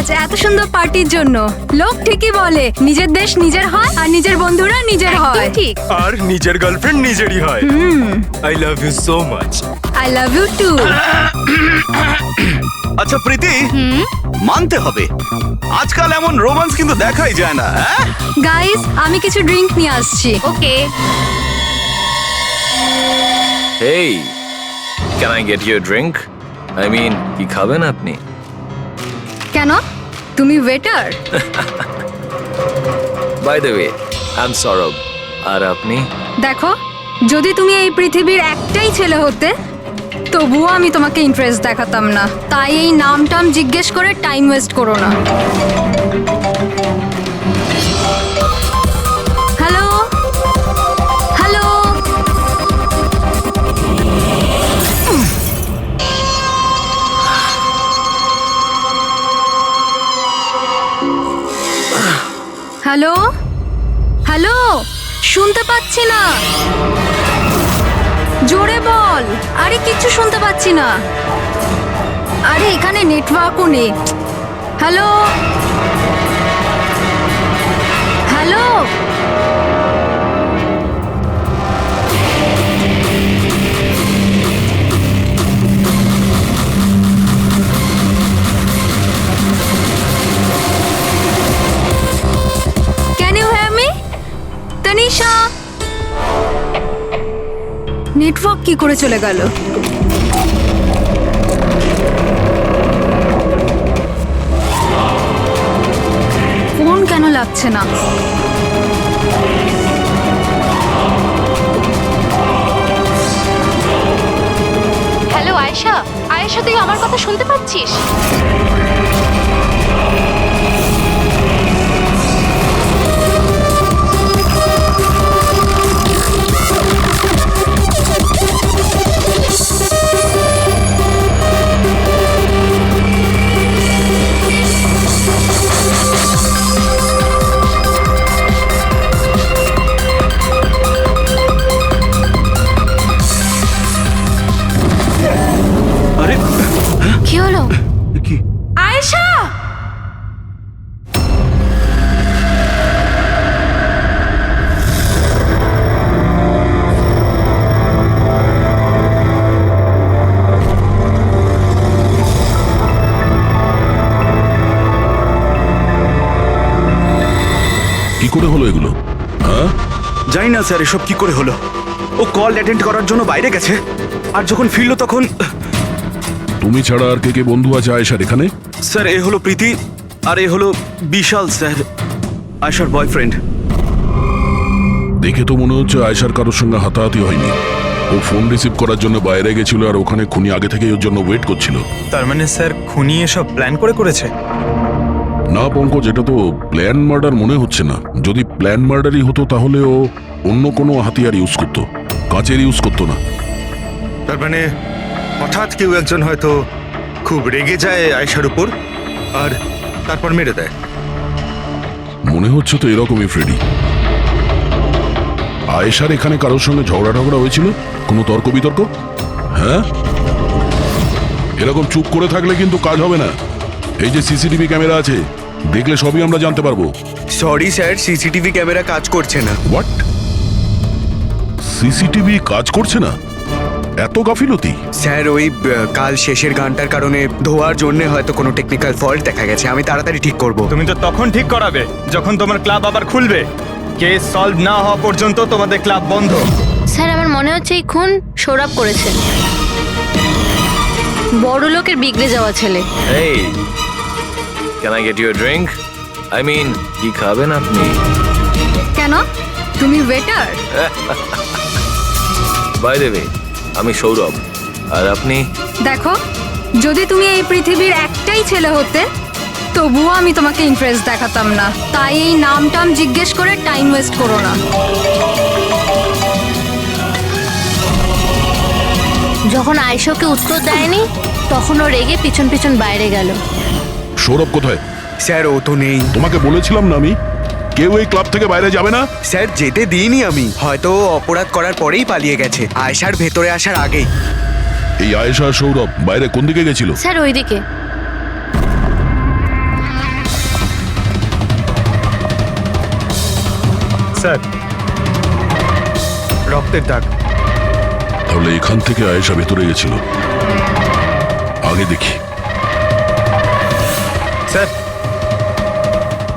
আজ এত সুন্দর পার্টির জন্য। লোক ঠিকই বলে নিজের দেশ নিজের হয় আর নিজের বন্ধুরা নিজের হয়। ঠিক। আর নিজের গার্লফ্রেন্ড নিজেরই হয়। I love you so much. I love you too. আচ্ছা প্রীতি, মানতে হবে আজকাল এমন রোমান্স কিন্তু দেখাই যায় না। গাইস, আমি কিছু ড্রিঙ্ক নিয়ে আসছি। ওকে। Hey, can I get you a drink? I mean, কি খাবেন আপনি? কেন? তুমি waiter? By the way, I'm Saurabh. আর আপনি? দেখো, যদি তুমি এই পৃথিবীর একটাই ছেলে হতে তবুও আমি তোমাকে ইন্টারেস্ট দেখাতাম না। তাই এই নামটাম জিজ্ঞেস করে টাইম ওয়েস্ট করো না। হ্যালো হ্যালো, হ্যালো হ্যালো, শুনতে পাচ্ছি না, জোরে বল। আরে কিচ্ছু শুনতে পাচ্ছি না। আরে এখানে নেটওয়ার্কও নেই। Hello hello, can you hear me? Tanisha, network কি করে চলে গেল? ফোন কেন লাগছে না? হ্যালো আয়েশা, আয়েশা তুই আমার কথা শুনতে পাচ্ছিস? আরে কি হলো? কি? আয়েশা! কি করে হলো এগুলো? হ্যাঁ, জানি না স্যার এসব কি করে হলো। ও কল অ্যাটেন্ড করার জন্য বাইরে গেছে, আর যখন ফিরলো তখন তুমি ছাড়া আর কে কে বন্ধু আছে আয়েশার এখানে? স্যার এ হলো প্রীতি, আর এ হলো বিশাল স্যার, আয়েশার বয়ফ্রেন্ড। দেখে তো মনে হচ্ছে আয়েশার কারোর সঙ্গে হাতাহাতি হয়নি। ও ফোন রিসিভ করার জন্য বাইরে গেছিল আর ওখানে খুনি আগে থেকেই ওর জন্য ওয়েট করছিল। তার মানে স্যার খুনি এসব প্ল্যান করে করেছে? না পঙ্কজ, এটা তো প্ল্যান মার্ডার মনে হচ্ছে না। যদি প্ল্যান মার্ডারই হতো তাহলে ও অন্য কোনো হাতিয়ার ইউজ করতো, কাঁচের ইউজ করতো না। তার মানে হঠাৎ কেউ একজন হয়তো খুব রেগে যায় আয়েশার উপর আর তারপর মেরে দেয়। মনে হচ্ছে তো এরকমই ফ্রেডি। আয়েশার এখানে কারোর সঙ্গে ঝগড়া হয়েছিল? কোনো তর্ক বিতর্ক? হ্যাঁ, এরকম চুপ করে থাকলে কিন্তু কাজ হবে না। এই যে সিসিটিভি ক্যামেরা আছে, দেখলে সবই আমরা জানতে পারবো। সরি স্যার, সিসিটিভি ক্যামেরা কাজ করছে না। হোয়াট? সিসিটিভি কাজ করছে না? এত গাফিলতি? স্যার ওই কাল শেষের গানটার কারণে ধোয়ার জন্য হয়তো কোনো টেকনিক্যাল ফল্ট দেখা গেছে। আমি তাড়াতাড়ি ঠিক করব। তুমি তো তখন ঠিক করাবে যখন তোমার ক্লাব আবার খুলবে। কেস সলভ না হওয়া পর্যন্ত তোমাদের ক্লাব বন্ধ। স্যার আমার মনে হচ্ছে এই খুন সৌরভ করেছে। বড় লোকের বিগড়ে যাওয়া ছেলে। Hey, can I get you a drink? I mean, কি খাবেন আপনি? কেন? তুমি ওয়েটার? By the way, আমি সৌরভ। আর আপনি? দেখো, যদি তুমি এই পৃথিবীর একটাই ছেলে হতে তবুও আমি তোমাকে ইন্টারেস্ট দেখাতাম না। তাই এই নামটাম জিজ্ঞেস করে টাইম ওয়েস্ট করো না। যখন আয়েশাকে উত্তর দেয়নি তখন ও রেগে পিছন পিছন বাইরে গেল। সৌরভ কোথায়? স্যার ও তো নেই। তোমাকে বলেছিলাম না আমি, কেউ এই ক্লাব থেকে বাইরে যাবে না। স্যার যেতে দিইনি আমি। হয়তো ও অপরাধ করার পরেই পালিয়ে গেছে, আয়েশার ভেতরে আসার আগেই। এই আয়েশা আর সৌরভ বাইরে কোন দিকে গেছিল? স্যার ওইদিকে। স্যার রক্তের দাগ। তাহলে এখান থেকে আয়েশা ভেতরে গেছিল। আগে দেখি। স্যার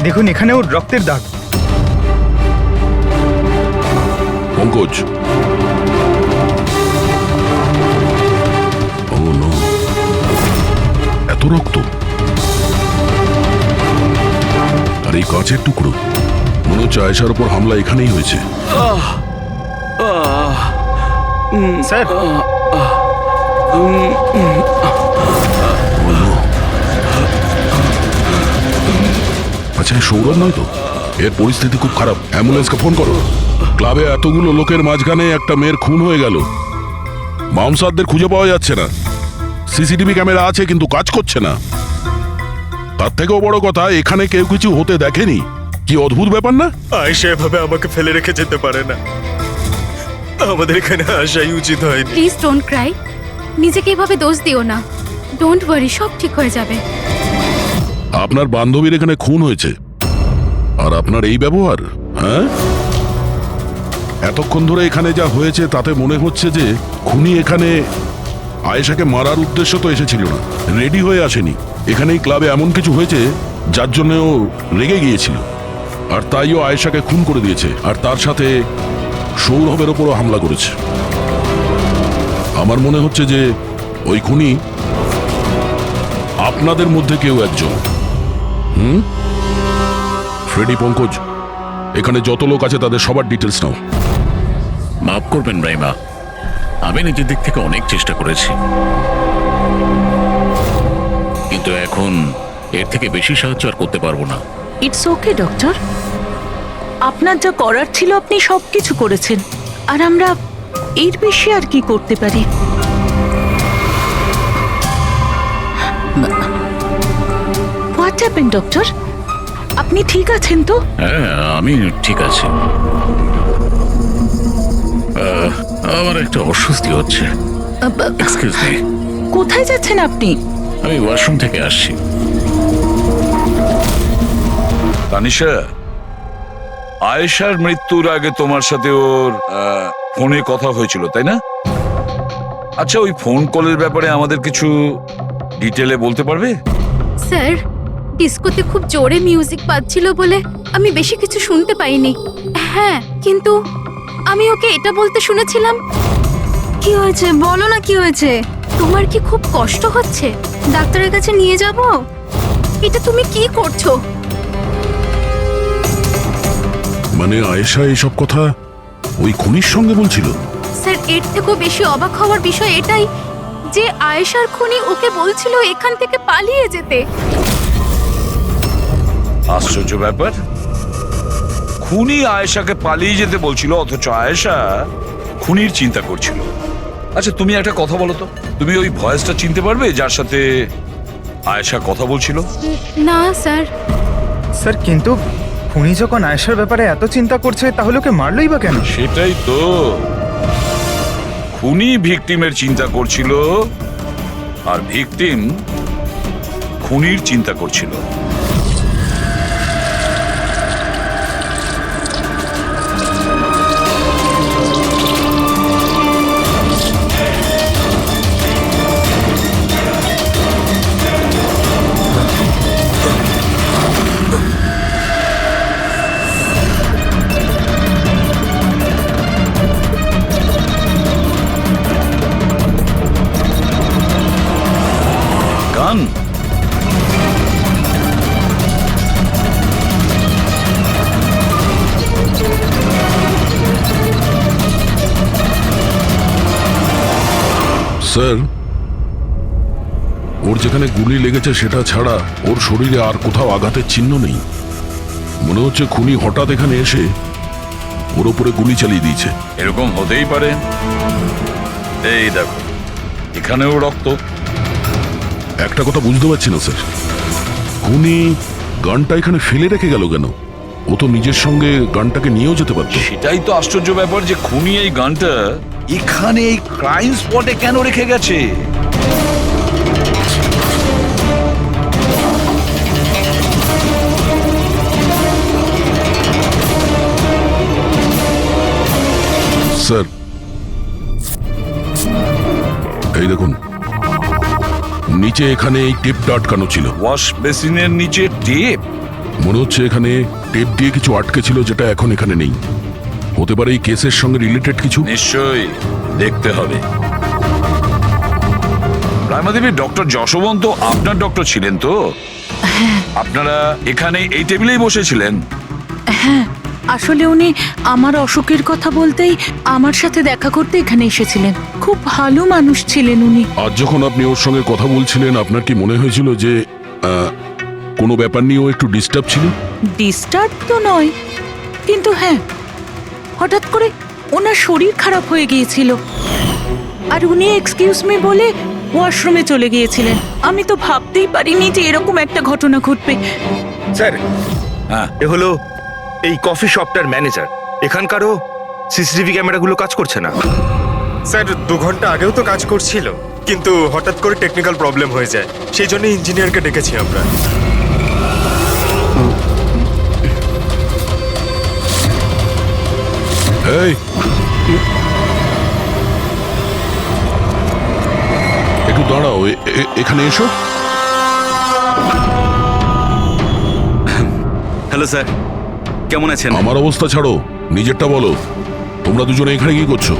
দেখুন এখানেও রক্তের দাগ। পঙ্কজ, ও নো, এত রক্ত! আর এই কাঁচের টুকরো, মনে হচ্ছে আয়েশার উপর হামলা এখানেই হয়েছে। স্যার আচ্ছা এ সৌরভ নয় তো? এর পরিস্থিতি খুব খারাপ, অ্যাম্বুলেন্সকে ফোন করো। ক্লাবে এতগুলো লোকের মাঝখানে একটা মেয়ের খুন হয়ে গেল, মামসাদদের খুঁজে পাওয়া যাচ্ছে না। সিসিটিভি ক্যামেরা আছে কিন্তু কাজ করছে না। তার থেকেও বড় কথা, এখানে কেউ কিছু হতে দেখেনি। কি অদ্ভুত ব্যাপার না? আয়েশা এভাবে আমাকে ফেলে রেখে যেতে পারে না, আমাদের এখানে আসাই উচিত হয়নি। প্লিজ ডোন্ট ক্রাই, নিজেকে এভাবে দোষ দিও না। ডোন্ট ওয়ারি, সব ঠিক হয়ে যাবে। আপনার বান্ধবীর এখানে খুন হয়েছে আর আপনার এই ব্যবহার? হ্যাঁ, এতক্ষণ ধরে এখানে যা হয়েছে তাতে মনে হচ্ছে যে খুনি এখানে আয়েশাকে মারার উদ্দেশ্য তো এসেছিল না, রেডি হয়ে আসেনি। এখানেই ক্লাবে এমন কিছু হয়েছে যার জন্য ও রেগে গিয়েছিল, আর তাই ও আয়েশাকে খুন করে দিয়েছে, আর তার সাথে সৌরভের ওপরও হামলা করেছে। আমার মনে হচ্ছে যে ওই খুনি আপনাদের মধ্যে কেউ একজন। ফ্রেডি, পঙ্কজ, এখানে যত লোক আছে তাদের সবার ডিটেলস নাও। মাফ করবেন রাইমা, আমি নিজের দিক থেকে অনেক চেষ্টা করেছি, কিন্তু এখন এর থেকে বেশি সাহায্য আর করতে পারবো না। ইটস ওকে ডক্টর, আপনার যা করার ছিল আপনি সবকিছু করেছেন, আর আমরা এর বেশি আর কি করতে পারি? What happen doctor? আপনি ঠিক আছেন তো? হ্যাঁ, আমি ঠিক আছি। আমার একটা অস্বস্তি হচ্ছে। Excuse me. কোথায় যাচ্ছেন আপনি? আমি ওয়াশরুম থেকে আসছি। তানিশা, আয়েশার মৃত্যুর আগে তোমার সাথে ওর ফোনে কথা হয়েছিল তাই না? আচ্ছা, ওই ফোন কলের ব্যাপারে আমাদের কিছু ডিটেলে বলতে পারবে? স্যার, ডিস্কোতে খুব জোরে মিউজিক বাজছিল বলে আমি বেশি কিছু শুনতে পাইনি। হ্যাঁ, কিন্তু আমি ওকে এটা বলতে শুনেছিলাম, কি হয়েছে বলো না, কি হয়েছে? তোমার কি খুব কষ্ট হচ্ছে? ডাক্তারের কাছে নিয়ে যাব? এটা তুমি কি করছো? মানে আয়েশা এইসব কথা ওই খুনির সঙ্গে বলছিল? স্যার, এর থেকেও বেশি অবাক হওয়ার বিষয় এটাই যে আয়েশার খুনি ওকে বলছিল এখান থেকে পালিয়ে যেতে। আশ্চর্য ব্যাপার, খুনি আয়েশাকে পালিয়ে যেতে বলছিল অথচ আয়েশা খুনির চিন্তা করছিল। আচ্ছা, তুমি একটা কথা বলো তো, তুমি ওই ভয়েসটা চিনতে পারবে যার সাথে আয়েশা কথা বলছিল? না স্যার। স্যার কিন্তু খুনি যখন আয়েশার ব্যাপারে এত চিন্তা করছে তাহলে ওকে মারলই বা কেন? সেটাই তো, খুনি ভিকটিমের চিন্তা করছিল আর ভিকটিম খুনির চিন্তা করছিল। গান? স্যার, ওর যেখানে গুলি লেগেছে সেটা ছাড়া ওর শরীরে আর কোথাও আঘাতের চিহ্ন নেই। মনে হচ্ছে খুনি হঠাৎ এখানে এসে ওর উপরে গুলি চালিয়ে দিয়েছে। এরকম হতেই পারে। এই দেখো, এখানেও রক্ত। একটা কথা বুঝতে পারছি না স্যার, খুনি গানটা এখানে ফেলে রেখে গেল কেন? ও তো নিজের সঙ্গে গানটাকে নিয়েও যেতে পারত। সেটাই তো আশ্চর্য ব্যাপার যে খুনি এই গানটা এখানে এই ক্রাইম স্পটে কেন রেখে গেছে? এই দেখুন, নিচে এখানে এই টেপটা আটকানো ছিল। ওয়াশ বেসিনের নিচে টেপ? মনে হচ্ছে এখানে টেপ দিয়ে কিছু আটকে ছিল, যেটা এখন এখানে নেই। হতে পারে এই কেসের সঙ্গে রিলেটেড কিছু। নিশ্চয়ই, দেখতে হবে। রায়মাদেবী, ডক্টর যশবন্ত আপনার ডক্টর ছিলেন তো? আপনারা এখানে এই টেবিলেই বসেছিলেন? হ্যাঁ, আসলে উনি আমার অসুখের কথা বলতেই আমার সাথে দেখা করতে এখানে এসেছিলেন। খুব ভালো মানুষ ছিলেন উনি। আজ যখন আপনি ওর সঙ্গে কথা বলছিলেন, আপনার কি মনে হয়েছিল যে কোনো ব্যাপার নিয়ে ও একটু ডিস্টার্ব ছিল? ডিস্টার্ব তো নয়, কিন্তু হ্যাঁ, হঠাৎ করে ওনার শরীর খারাপ হয়ে গিয়েছিল আর উনি এক্সকিউজ মি বলে ওয়াশরুমে চলে গিয়েছিলেন। আমি তো ভাবতেই পারিনি যে এরকম একটা ঘটনা ঘটবে। স্যার, হ্যাঁ, এ হলো এই কফি শপটার ম্যানেজার। এখানকারও সিসিটিভি ক্যামেরাগুলো কাজ করছে না। স্যার, 2 ঘন্টা আগেও তো কাজ করছিল, কিন্তু হঠাৎ করে টেকনিক্যাল প্রবলেম হয়ে যায়, সেই জন্য ইঞ্জিনিয়ারকে ডেকেছি আমরা। এই, একটু দাঁড়াও, এখানে এসো। হ্যালো স্যার, কেমন আছেন? আমার অবস্থা ছাড়ো, নিজেরটা বলো। তোমরা দুজনে এখানে কি করছো?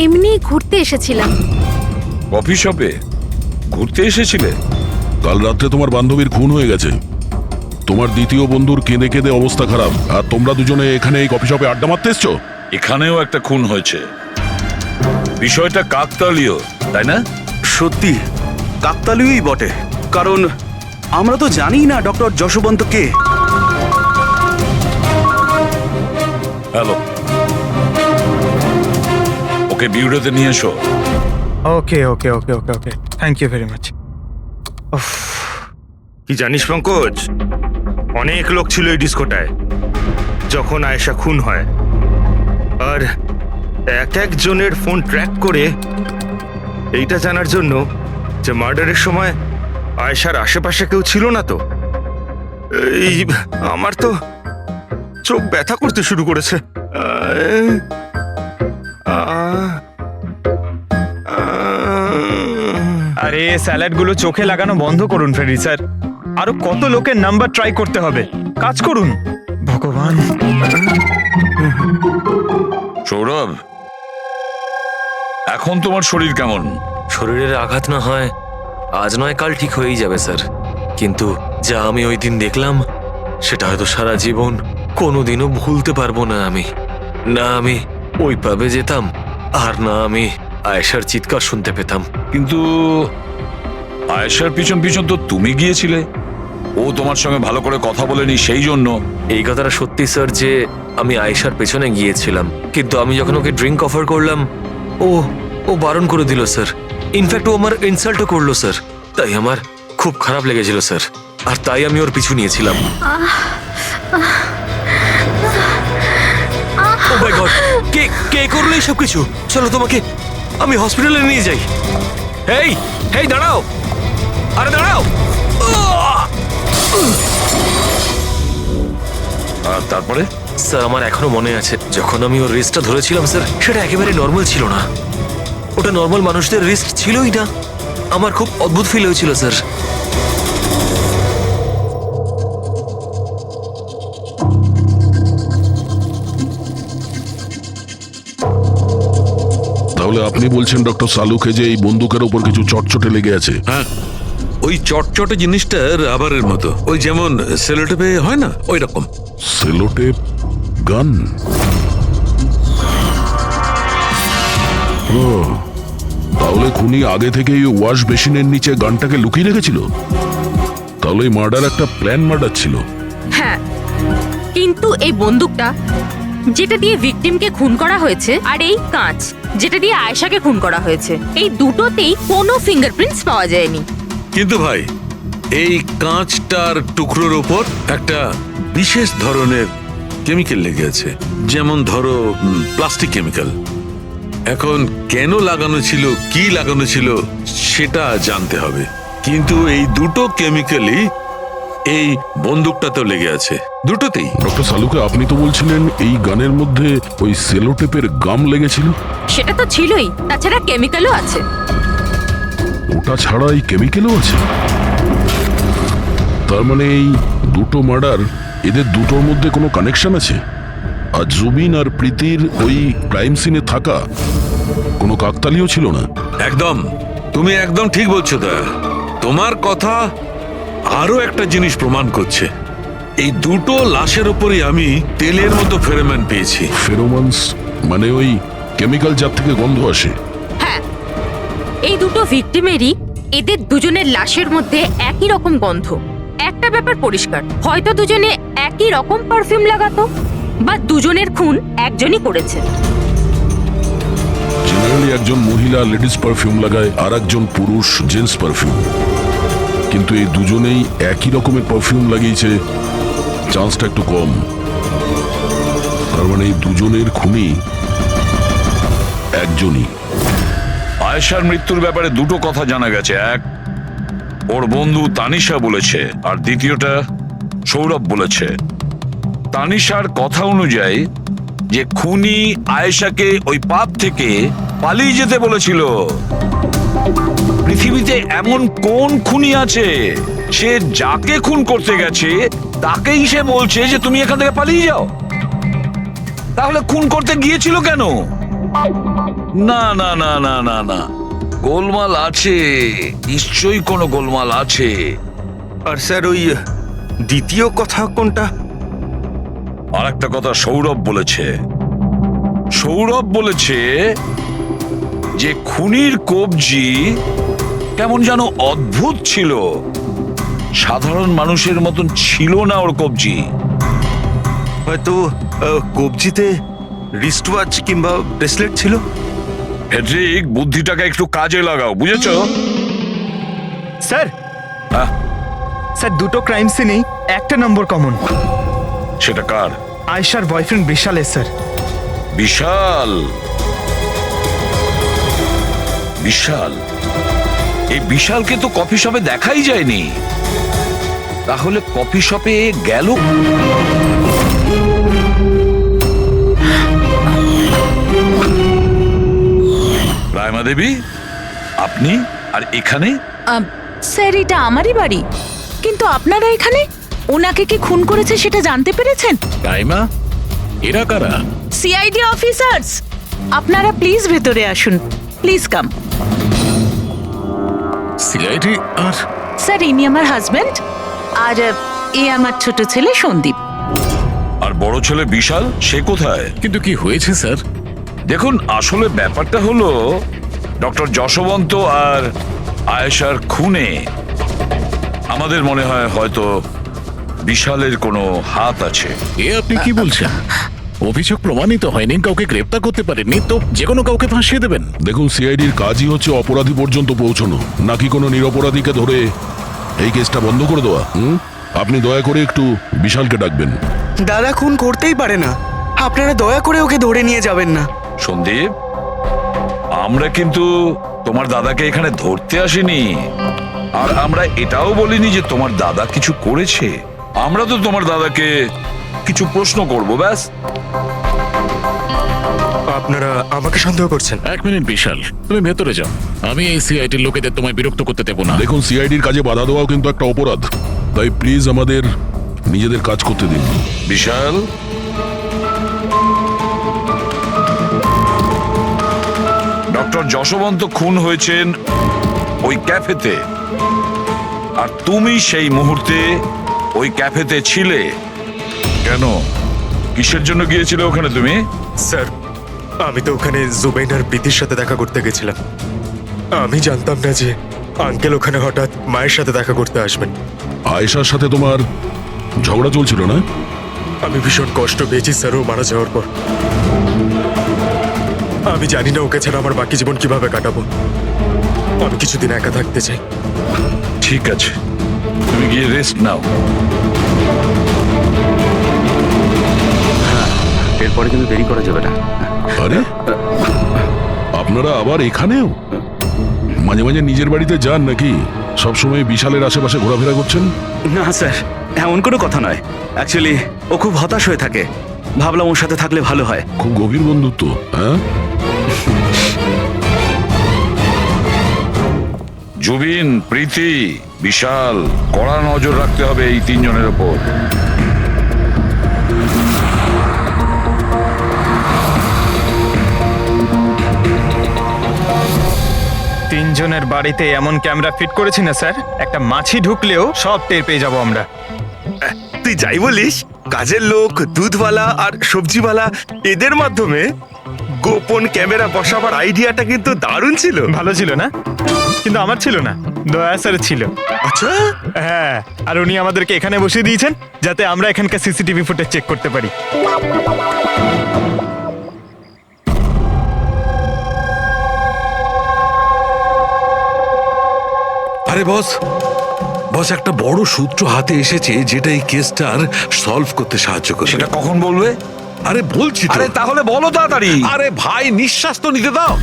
এমনি ঘুরতে এসেছিলাম। কফি শপে ঘুরতে এসেছিলে? কাল রাত্রে তোমার বান্ধবীর খুন হয়ে গেছে। তোমার দ্বিতীয় বন্ধুর কেঁদে কেঁদে অবস্থা খারাপ, আর তোমরা দুজনে এখানে এই কফি শপে আড্ডা মারতে এসছো। এখানেও একটা খুন হয়েছে। বিষয়টা কাকতালীয়, তাই না? সত্যি কাকতালীয়ই বটে, কারণ আমরা তো জানি না ডক্টর যশবন্ত কে। হ্যালো, ওকে বিউরোতে নিয়ে এসো। ওকে ওকে ওকে ওকে ওকে, থ্যাংক ইউ ভেরি মাচ। কি জানিস পঙ্কজ, অনেক লোক ছিল এই ডিস্কোটায় যখন আয়েশা খুন হয়, আর একজনের ফোন ট্র্যাক করে এইটা জানার জন্য যে মার্ডারের সময় আয়েশার আশেপাশে কেউ ছিল না। তো এই আমার তো চোখ ব্যথা করতে শুরু করেছে। আরে স্যালাডগুলো চোখে লাগানো বন্ধ করুন ফ্রেডি স্যার। আরো কত লোকের নাম্বার ট্রাই করতে হবে, কাজ করুন। ভগবান। সৌরভ, এখন তোমার শরীর কেমন? শরীরের আঘাত না হয় আজ নয় কাল ঠিক হয়েই যাবে স্যার, কিন্তু যা আমি ওই দিন দেখলাম সেটা হয়তো সারা জীবন কোনোদিনও ভুলতে পারবো না আমি। না আমি ওই পাবে যেতাম, আর না আমি আয়েশার চিৎকার শুনতে পেতাম। কিন্তু আয়েশার পিছন পিছন তো তুমি গিয়েছিলে, ও তোমার সঙ্গে ভালো করে কথা বলেনি সেই জন্য। এই কথাটা সত্যি স্যার যে আমি আয়েশার পেছনে গিয়েছিলাম, কিন্তু আমি যখন ওকে ড্রিঙ্ক অফার করলাম ও বারণ করে দিল স্যার। ইনফ্যাক্ট ও আমার ইনসাল্টও করলো স্যার। তাই আমার খুব খারাপ লেগেছিল স্যার, আর তাই আমি ওর পিছু নিয়েছিলাম। ও মাই গড, কে করলো এইসব কিছু? চলো তোমাকে আমি হসপিটালে নিয়ে যাই। হেই দাঁড়াও, আরে দাঁড়াও। আর তারপরে? স্যার, আমার এখনো মনে আছে যখন আমি ওর রিস্টটা ধরেছিলাম স্যার, সেটা একেবারে নর্মাল ছিল না। ওটা নর্মাল মানুষদের রিস্ট ছিলই না। আমার খুব অদ্ভুত ফিল হয়েছিল স্যার। তাহলে আপনি বলছেন ডক্টর সালুকে যে এই বন্দুকের ওপর কিছু চটচটে লেগে আছে? হ্যাঁ, ওই চটচটে জিনিসটা রাবারের মতো, ওই যেমন সেলোটেপে হয় না, ওই রকম। সেলোটেপ গান? ও, তাহলে খুনি আগে থেকেই ওয়াশ বেসিনের নিচে গানটাকে লুকিয়ে রেখেছিল। তাহলে এই মার্ডার একটা প্ল্যান মার্ডার ছিল। হ্যাঁ, কিন্তু এই বন্দুকটা যেটা দিয়ে ভিকটিমকে খুন করা হয়েছে, আর এই কাঁচ যেটা দিয়ে আয়েশাকে খুন করা হয়েছে, এই দুটোতেই কোনো ফিঙ্গারপ্রিন্টস পাওয়া যায়নি। কিন্তু ভাই, এই কাঁচটার টুকরোর ওপর একটা বিশেষ ধরনের কেমিক্যাল লেগে আছে, যেমন ধরো প্লাস্টিক কেমিক্যাল। এখন কেন লাগানো ছিল, কি লাগানো ছিল সেটা জানতে হবে, কিন্তু এই দুটো কেমিক্যালই এই বন্দুকটাতেও লেগে আছে, দুটোতেই। ডক্টর সালুকে, আপনি তো বলছিলেন এই গানের মধ্যে ওই সেলোটেপের গাম লেগেছিল। সেটা তো ছিলই, তাছাড়া কেমিক্যালও আছে। ওটা ছাড়া এই কেমিক্যালও আছে? তার মানে এই দুটো মার্ডার, এদের দুটোর মধ্যে কোনো কানেকশন আছে? আর জুবিন আর প্রীতির ওই ক্রাইম সিনে থাকা কোনো কাকতালীয় ছিল না? একদম, তুমি একদম ঠিক বলছো দয়া। তোমার কথা আরো একটা জিনিস প্রমাণ করছে, এই দুটো লাশের উপরই আমি তেলের মতো ফেরোমন পেয়েছি। ফেরোমনস মানে ওই কেমিক্যাল যার থেকে গন্ধ আসে? হ্যাঁ, এই দুটো ভিকটিমেরই এদের দুজনের লাশের মধ্যে একই রকম গন্ধ। একটা ব্যাপার পরিষ্কার, হয়তো দুজনে একই রকম পারফিউম লাগাতো, বা দুজনের খুন একজনই করেছে। জেনারেলি একজন মহিলা লেডিস পারফিউম লাগায়, আর একজন পুরুষ জেন্টস পারফিউম। কিন্তু এই দুজনেই একই রকমের পারফিউম লাগিয়েছে, চান্সটা একটু কম। তার মানে এই দুজনের খুনি একজনই। আয়েশার মৃত্যুর ব্যাপারে দুটো কথা জানা গেছে। এক, ওর বন্ধু তানিশা বলেছে, আর দ্বিতীয়টা সৌরভ বলেছে। তানিশার কথা অনুযায়ী যে খুনি আয়েশাকে ওই পাপ থেকে পালিয়ে যেতে বলেছিল। পৃথিবীতে এমন কোন খুনি আছে সে যাকে খুন করতে গেছে তাকেই সে বলছে যে তুমি এখান থেকে পালিয়ে যাও? তাহলে খুন করতে গিয়েছিল কেন? না না না না না না, গোলমাল আছে, নিশ্চয়ই কোনো গোলমাল আছে। আর স্যার ওই দ্বিতীয় কথা কোনটা? আর একটা কথা সৌরভ বলেছে। সৌরভ বলেছে যে খুনির কবজি কেমন যেন অদ্ভুত ছিল, সাধারণ মানুষের মতন ছিল না ওর কবজি। হয়তো কবজিতে রিস্ট ওয়াচ কিংবা ব্রেসলেট ছিল। ফেডরিক, বুদ্ধিটাকে একটু কাজে লাগাও, বুঝেছো? স্যার, হ্যাঁ? স্যার দুটো ক্রাইম সিনেই একটা নম্বর কমন। সেটা কার? আয়েশার বয়ফ্রেন্ড বিশালের স্যার। বিশাল? বিশাল? এই বিশালকে তো কফি শপে দেখাই যায়নি, তাহলে কফি শপে গেল? রায়মা দেবী, আপনি আর এখানে? স্যার, এটা আমারই বাড়ি, কিন্তু আপনারা এখানে? ওনাকে কি খুন করেছে সেটা জানতে পেরেছেন? রাইমা, এরা কারা? CID officers. আপনারা প্লিজ ভেতরে আসুন, প্লিজ কাম। সিআইডি? আর স্যার, ইনি আমার হাজবেন্ড, আর এ আমার ছোট ছেলে সন্দীপ। আর বড় ছেলে বিশাল, সে কোথায়? কিন্তু কি হয়েছে স্যার? দেখুন, আসলে ব্যাপারটা হলো ডক্টর যশবন্ত আর আয়েশার খুনে আমাদের মনে হয় হয়তো বিশালের কোনো হাত আছে। এ আপনি কি বলছেন? অভিযোগ প্রমাণিত হয়নি, কাউকে গ্রেপ্তার করতে পারেননি, তো যে কোনো কাউকে ফাঁসিয়ে দেবেন? দেখুন, সিআইডির কাজই হচ্ছে অপরাধী পর্যন্ত পৌঁছানো, নাকি কোনো নিরপরাধীকে ধরে এই কেসটা বন্ধ করে দেওয়া। আপনি দয়া করে একটু বিশালকে ডাকবেন। দাদা খুন করতেই পারে না, আপনারা দয়া করে ওকে ধরে নিয়ে যাবেন না। সন্দীপ, আমরা কিন্তু তোমার দাদাকে এখানে ধরতে আসিনি, আর আমরা এটাও বলিনি যে তোমার দাদা কিছু করেছে। আমরা তো তোমার দাদাকে কিছু প্রশ্ন করব, ব্যাস। আপনারা আমাকে সন্দেহ করছেন? এক মিনিট বিশাল, তুমি ভেতরে যাও, আমি এই সিআইডির লোকেদের তোমায় বিরক্ত করতে দেবো না। দেখুন, সিআইডির কাজে বাধা দেওয়াও কিন্তু একটা অপরাধ, তাই প্লিজ আমাদের নিজেদের কাজ করতে দিন। বিশাল, ডক্টর যশবন্ত খুন হয়েছেন ওই ক্যাফেতে, আর তুমি সেই মুহূর্তে ওই ক্যাফেতে ছিলে। কেন, কিসের জন্য গিয়েছিলে ওখানে তুমি? স্যার, আমি তো ওখানে জুবাইন আর প্রীতির সাথে দেখা করতে গেছিলাম। আমি জানতাম না যে আঙ্কেল ওখানে হঠাৎ মায়ের সাথে দেখা করতে আসবেন। আয়েশার সাথে তোমার ঝগড়া চলছিল না? আমি ভীষণ কষ্ট পেয়েছি স্যার ও মারা যাওয়ার পর। আমি জানি না ওকে ছাড়া আমার বাকি জীবন কিভাবে কাটাবো। আমি কিছুদিন একা থাকতে চাই। ঠিক আছে, তুমি গিয়ে রেস্ট নাও। এরপরে কিন্তু দেরি করা যাবে না। আরে, আপনারা আবার এখানেও? মাঝে মাঝে নিজের বাড়িতে যান নাকি? সবসময় বিশালের আশেপাশে ঘোরাফেরা করছেন? না স্যার, এমন কোনো কথা নয়। অ্যাকচুয়ালি ও খুব হতাশ হয়ে থাকে, ভাবলাম ওর সাথে থাকলে ভালো হয়। খুব গভীর বন্ধুত্ব, হ্যাঁ? জুবিন, প্রীতি, বিশাল, কড়া নজর রাখতে হবে এই তিনজনের ওপর। তিনজনের বাড়িতে এমন ক্যামেরা ফিট করেছি না স্যার, একটা মাছি ঢুকলেও সব টের পেয়ে যাবো আমরা। তুই যাই বলিস, কাজের লোক, দুধওয়ালা আর সবজিওয়ালা এদের মাধ্যমে গোপন ক্যামেরা বসাবার আইডিয়াটা কিন্তু দারুণ ছিল। ভালো ছিল না? কিন্তু আমার ছিল না, দয়া স্যার ছিল। আচ্ছা, হ্যাঁ, আর উনি আমাদেরকে এখানে বসিয়ে দিয়েছেন যাতে আমরা এখানকার সিসিটিভি ফুটেজ চেক করতে পারি। আরে বস, একটা বড় সূত্র হাতে এসেছে যেটা এই কেসটার সলভ করতে সাহায্য করবে। সেটা কখন বলবে? আরে বলছি তো। আরে তাহলে বলো তাড়াতাড়ি। আরে ভাই, নিঃশ্বাস তো নিতে দাও।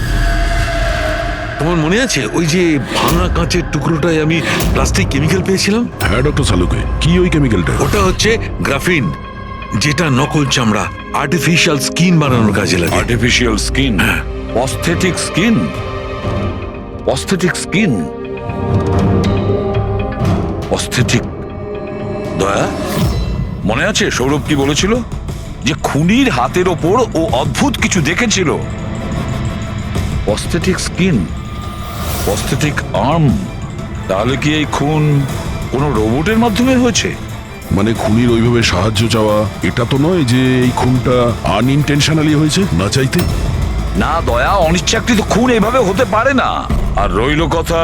তোমার মনে আছে ওই যে ভাঙা কাঁচের টুকরোটায় আমি প্লাস্টিক কেমিক্যাল পেয়েছিলাম? হ্যাঁ ডক্টর সালুকে, কি ওই কেমিক্যালটা? ওটা হচ্ছে গ্রাফিন, যেটা নকল চামড়া, আর্টিফিশিয়াল স্কিন বানানোর কাজে লাগে। Artificial skin, aesthetic skin, aesthetic skin, aesthetic. দয়া, মনে আছে সৌরভ কি বলেছিল? যে খুনির হাতের ওপর ও অদ্ভুত কিছু দেখেছিল। Aesthetic skin, aesthetic arm. তাহলে কি এই খুন কোনো রোবটের মাধ্যমে হয়েছে? মানে খুনির ওইভাবে সাহায্য চাওয়া এটা তো নয় যে এই খুনটা আনইনটেনশনালি হয়েছে, না চাইতে? না দয়া, অনিচ্ছাকৃত খুন এইভাবে হতে পারে না। আর রইল কথা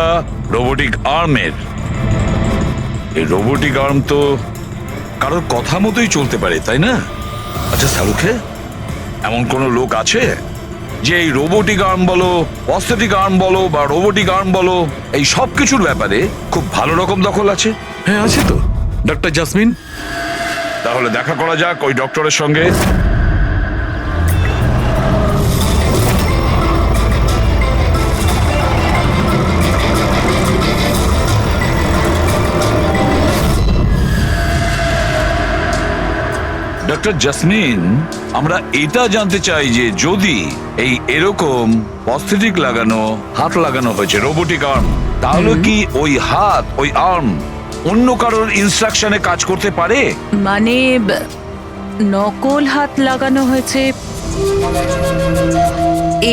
রোবোটিক আর্মের। এই রোবোটিক আর্ম তো কারোর কথা মতোই চলতে পারে, তাই না? আচ্ছা সালুকে, এমন কোন লোক আছে যে এই রোবোটিক আর্ম বলো, অস্থেটিক আর্ম বলো বা রোবোটিক আর্ম বলো, এই সব কিছুর ব্যাপারে খুব ভালো রকম দখল আছে? হ্যাঁ আছে তো, ডক্টর জাসমিন। তাহলে দেখা করা যাক ওই ডক্টরের সঙ্গে। ডক্টর জাসমিন, আমরা এটা জানতে চাই যে যদি এই এরকম প্রস্থেটিক লাগানো হাত লাগানো হয়েছে রোবোটিক আর্ম, তাহলে কি ওই হাত, ওই আর্ম অন্য কারোর ইনস্ট্রাকশনে কাজ করতে পারে? মানে নকল হাত লাগানো হয়েছে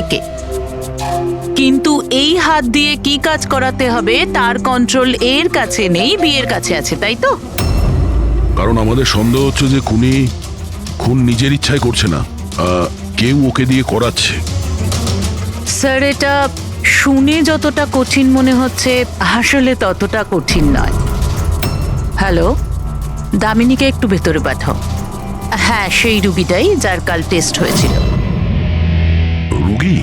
একে, কিন্তু এই হাত দিয়ে কি কাজ করাতে হবে তার কন্ট্রোল এর কাছে নেই, বিয়ের কাছে আছে, তাই তো? কারণ আমাদের সন্দেহ হচ্ছে যে খুন নিজের ইচ্ছায় করছে না, কেউ ওকে দিয়ে করাচ্ছে। স্যার, এটা শুনে যতটা কঠিন মনে হচ্ছে আসলে ততটা কঠিন নয়। হ্যালো, দামিনীকে একটু ভেতরে পাঠাও। হ্যাঁ, সেই রুগীটাই যার কাল টেস্ট হয়েছিল। রুগী?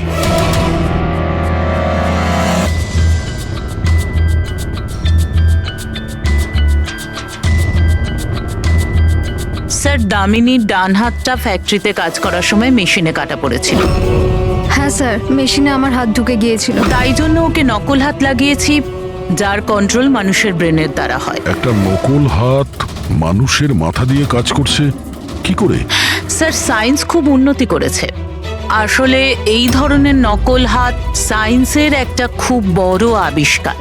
স্যার, দামিনীর ডান হাতটা ফ্যাক্টরিতে কাজ করার সময় মেশিনে কাটা পড়েছিল। হ্যাঁ স্যার, মেশিনে আমার হাত ঢুকে গিয়েছিল। তাই জন্য ওকে নকল হাত লাগিয়েছি, যার কন্ট্রোল মানুষের ব্রেনের দ্বারা হয়। একটা নকল হাত মানুষের মাথা দিয়ে কাজ করছে কি করে? স্যার, সায়েন্স খুব উন্নতি করেছে। আসলে এই ধরনের নকল হাত সায়েন্সের একটা খুব বড় আবিষ্কার।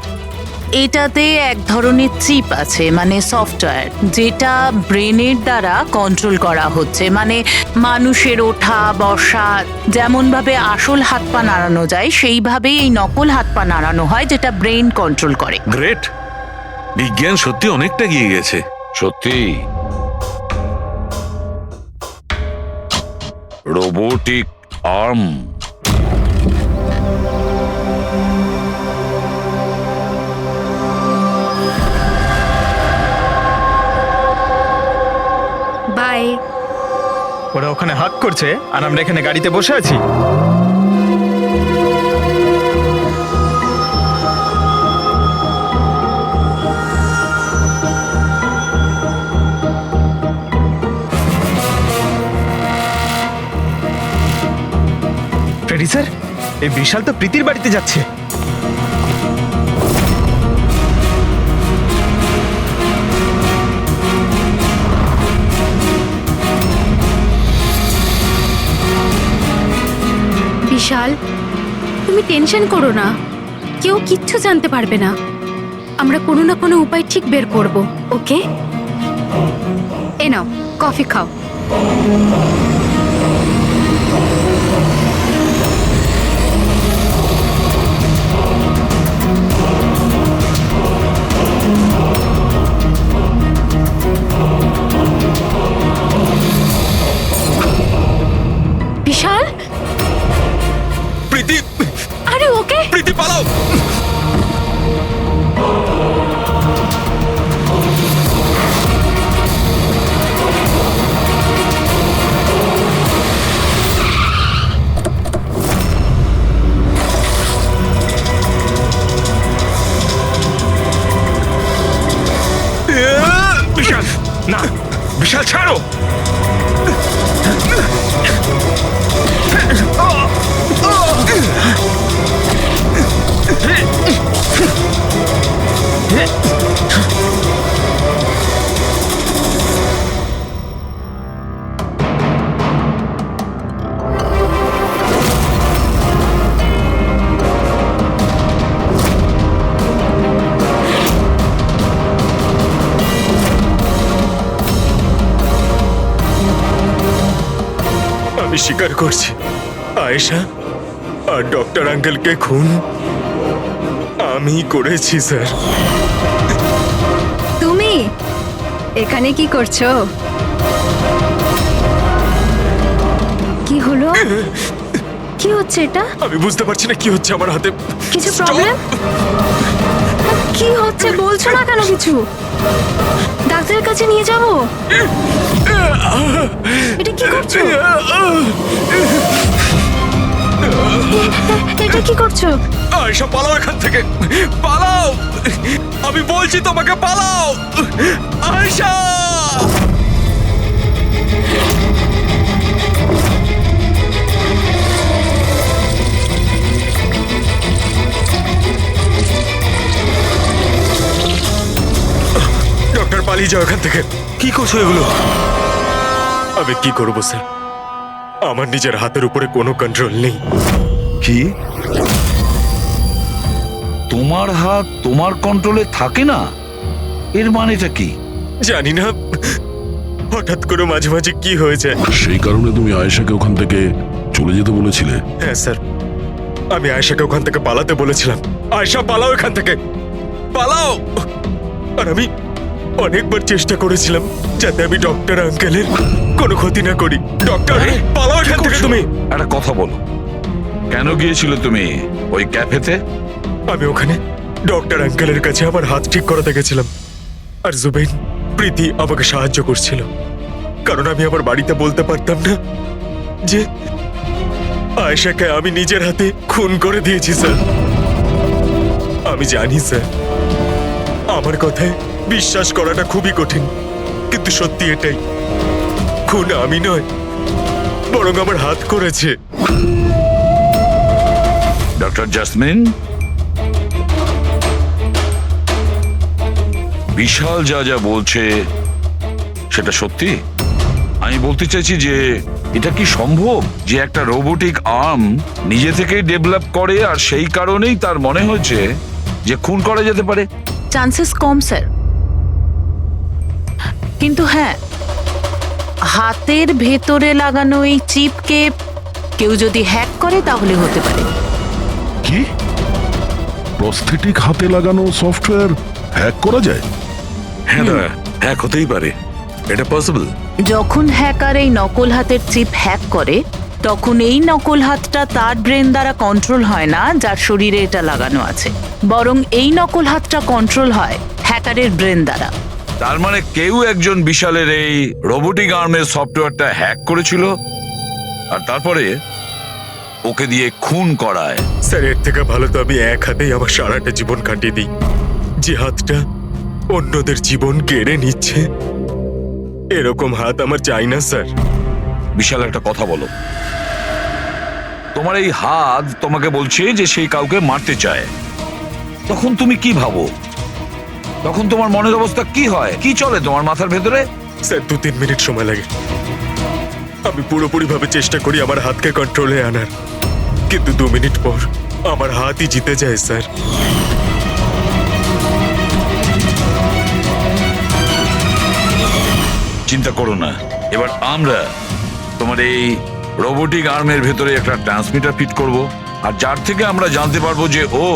এটাতে এক ধরনের চিপ আছে, মানে সফটওয়্যার, যেটা ব্রেনের দ্বারা কন্ট্রোল করা হচ্ছে। মানে মানুষের ওঠা বসা যেমন ভাবে আসল হাত পা নাড়ানো যায়, সেইভাবেই এই নকল হাত পা নাড়ানো হয়, যেটা ব্রেন কন্ট্রোল করে। গ্রেট, বিজ্ঞান সত্যি অনেকটা এগিয়ে গেছে। সত্যি রোবোটিক আর্ম। বাই। ওরা ওখানে হাক করছে আর আমরা এখানে গাড়িতে বসে আছি। ফ্রেডি স্যার, এই বিশাল তো প্রীতির বাড়িতে যাচ্ছে। বিশাল, তুমি টেনশন করো না, কেউ কিচ্ছু জানতে পারবে না। আমরা কোনো না কোনো উপায় ঠিক বের করব, ওকে? এ নাও কফি খাও। বিশাল, প্রীতি, আরে ওকে। প্রীতি পালাও। বিশাল, না, বিশাল ছাড়ো। আমি স্বীকার করছি, আয়েশা আর ডক্টর আঙ্কেলকে খুন আমি করেছি স্যার। তুমি এখানে কি করছো? কি হলো? কি হচ্ছে এটা? আমি বুঝতে পারছি না কি হচ্ছে আমার হাতে। কিছু প্রবলেম? কি হচ্ছে বলছো না কেন কিছু? ডাক্তারের কাছে নিয়ে যাব? এটা কি করছো? এটা কি করছো? আয়েশা পালাও এখান থেকে, পালাও, আমি বলছি তোমাকে পালাও আয়েশা। ডক্টর পালিয়ে যাও এখান থেকে। কি করছো এগুলো? আমি কি করবো স্যার, আমার নিজের হাতের উপরে কোনো কন্ট্রোল নেই। কি তোমার হাত তোমার কন্ট্রোলে থাকে না? এর মানেটা কি? জানি না, হঠাৎ করে মাঝে মাঝে কি হয়ে যায়। সেই কারণে তুমি আয়েশাকে ওখান থেকে চলে যেতে বলেছিলে? হ্যাঁ স্যার, আমি আয়েশাকে ওখান থেকে পালাতে বলেছিলাম। আয়েশা পালাও এখান থেকে, পালাও। আর আমি অনেকবার চেষ্টা করেছিলাম যাতে আমি ডক্টর আঙ্কেলের কোনো ক্ষতি না করি। ডক্টর, পালাও এখান থেকে তুমি। একটা কথা বলো, কেন গিয়েছিল তুমি ওই ক্যাফেতে? আমি ওখানে ডক্টর আঙ্কেলের কাছে আমার হাত ঠিক করাতে গেছিলাম, আর জুবেইন, প্রীতি আমাকে সাহায্য করছিল, কারণ আমি আমার বাড়িতে বলতে পারতাম না যে আয়েশাকে আমি নিজের হাতে খুন করে দিয়েছি স্যার। আমি জানি স্যার, আমার কথায় বিশ্বাস করাটা খুবই কঠিন, কিন্তু সত্যি এটাই, খুন আমি নয়, বরং আমার হাত করেছে। ডক্টর জাসমিন, বিশাল যা যা বলছে সেটা সত্যি? আমি বলতে চাইছি যে এটা কি সম্ভব যে একটা রোবোটিক আর্ম নিজে থেকেই ডেভেলপ করে আর সেই কারণেই তার মনে হয়েছে যে খুন করা যেতে পারে? চান্সেস কম স্যার, কিন্তু হ্যাঁ, হাতের ভেতরে লাগানো এই চিপকে কেউ যদি হ্যাক করে তাহলে হতে পারে। কি প্রস্থেটিক হাতে লাগানো সফটওয়্যার হ্যাক করা যায়? হ্যাঁ দাদা, হ্যাক হতেই পারে, এটা পসিবল। যখন হ্যাকার এই নকল হাতের চিপ হ্যাক করে, তখন এই নকল হাতটা তার ব্রেন দ্বারা কন্ট্রোল হয় না যার শরীরে এটা লাগানো আছে, বরং এই নকল হাতটা কন্ট্রোল হয় হ্যাকারের ব্রেন দ্বারা। তার মানে কেউ একজন বিশালের এই রোবোটিক আর্মের সফটওয়্যারটা হ্যাক করেছিল আর তারপরে ওকে দিয়ে খুন করায়। স্যার, এর থেকে ভালো তো আমি এক হাতেই আমার সারাটা জীবন কাটিয়ে দিই। যে হাতটা অন্যদের জীবন কেড়ে নিচ্ছে, এরকম হাত আমার চাই না স্যার। বিশাল, একটা কথা বলো, তোমার এই হাত তোমাকে বলছে যে সেই কাউকে মারতে চায়, তখন তুমি কি ভাবো? তখন তোমার মনের অবস্থা কি হয়? কি চলে তোমার মাথার ভেতরে? স্যার, 2-3 মিনিট সময় লাগে। আমি পুরোপুরি ভাবে চেষ্টা করি আমার হাতকে কন্ট্রোলে আনার, কিন্তু 2 মিনিট পর আমার হাতই জিতে যায় স্যার। চিন্তা করো না, এবার আমরা তোমার এই রোবোটিক আর্মের ভেতরে একটা ট্রান্সমিটার ফিট করব, আর যার থেকে আমরা জানতে পারবো যে ও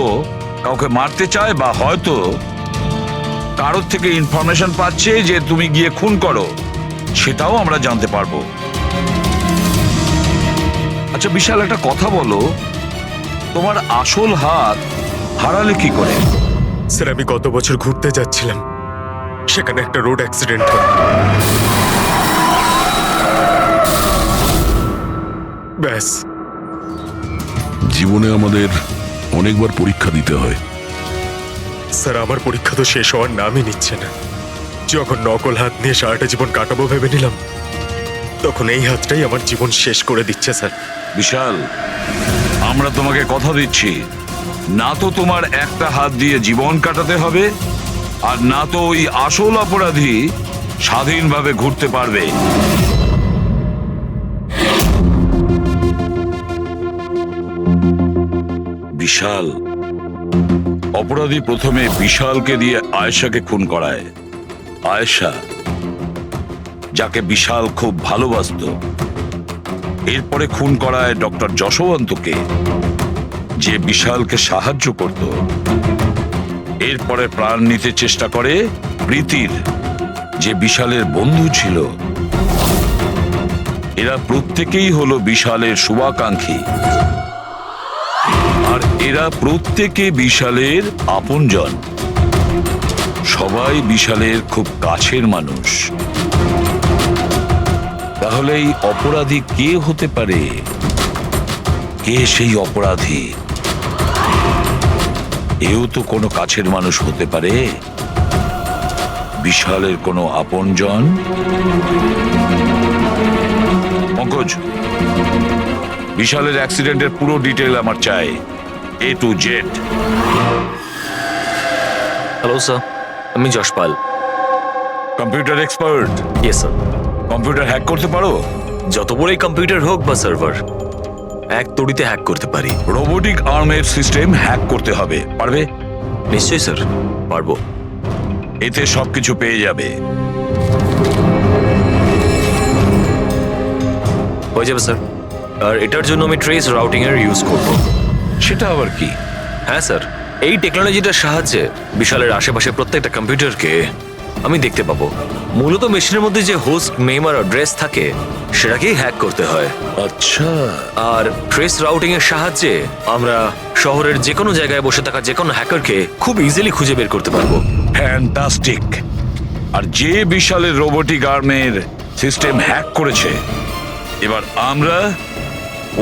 কাউকে মারতে চায় বা হয়তো কারোর থেকে ইনফরমেশন পাচ্ছে যে তুমি গিয়ে খুন করো, সেটাও আমরা জানতে পারবো। আচ্ছা বিশাল, একটা কথা বলো, তোমার আসল হাত হারালে কি করে? স্যার আমি গত বছর ঘুরতে যাচ্ছিলাম, সেখানে একটা রোড অ্যাক্সিডেন্ট হয়। ব্যাস। জীবনে আমাদের অনেকবার পরীক্ষা দিতে হয়। স্যার আমার পরীক্ষা তো শেষ হওয়ার নামই নিচ্ছে না। যখন নকল হাত নিয়ে সারাটা জীবন কাটাবো ভেবে নিলাম, তখন এই হাতটাই আমার জীবন শেষ করে দিচ্ছে স্যার। বিশাল, আমরা তোমাকে কথা দিচ্ছি, না তো তোমার একটা হাত দিয়ে জীবন কাটাতে হবে, আর না তো ওই আসল অপরাধী স্বাধীনভাবে ঘুরতে পারবে। বিশাল, অপরাধী প্রথমে বিশালকে দিয়ে আয়েশাকে খুন করায়। আয়েশা, যাকে বিশাল খুব ভালোবাসতো, এরপরে খুন করায় ডক্টর যশবন্তকে, যে বিশালকে সাহায্য করত। এরপরে প্রাণ নিতে চেষ্টা করে প্রীতির, যে বিশালের বন্ধু ছিল। এরা প্রত্যেকেই হলো বিশালের শুভাকাঙ্ক্ষী, আর এরা প্রত্যেকে বিশালের আপনজন। সবাই বিশালের খুব কাছের মানুষ। তাহলে এই অপরাধী কে হতে পারে? কে সেই অপরাধী? এও তো কোনো কাছের মানুষ হতে পারে, বিশালের কোনো আপনজন। পঙ্কজ, বিশালের অ্যাক্সিডেন্টের পুরো ডিটেল আমার চাই, A to Z। Hello sir, আমি Jaspal. Computer expert? Yes sir. Computer hack করতে পারো? যত বড়ই কম্পিউটার হোক বা সার্ভার, এক তড়িতে হ্যাক করতে পারি। রোবোটিক আর্মের সিস্টেম হ্যাক করতে হবে, পারবে? নিশ্চয়ই স্যার, পারবো। এতে সবকিছু পেয়ে যাবে। হয়ে যাবে স্যার। আর এটার জন্য আমি ট্রেস রাউটিং এর ইউজ করব। সেটা আবার কি? হ্যাঁ স্যার, এই টেকনোলজিটার সাহায্যে বিশালের আশেপাশে প্রত্যেকটা কম্পিউটারকে আমি দেখতে পাবো। মূলত মেশিনের মধ্যে যে হোস্ট নেম আর অ্যাড্রেস থাকে সেটাকেই হ্যাক করতে হয়। আচ্ছা। আর ট্রেস রাউটিং এর সাহায্যে আমরা শহরের যে কোনো জায়গায় বসে থাকা যে কোনো হ্যাকারকে খুব ইজিলি খুঁজে বের করতে পারবো। ফ্যান্টাস্টিক। আর যে বিশালের রোবোটিক আর্মের সিস্টেম হ্যাক করেছে, এবার আমরা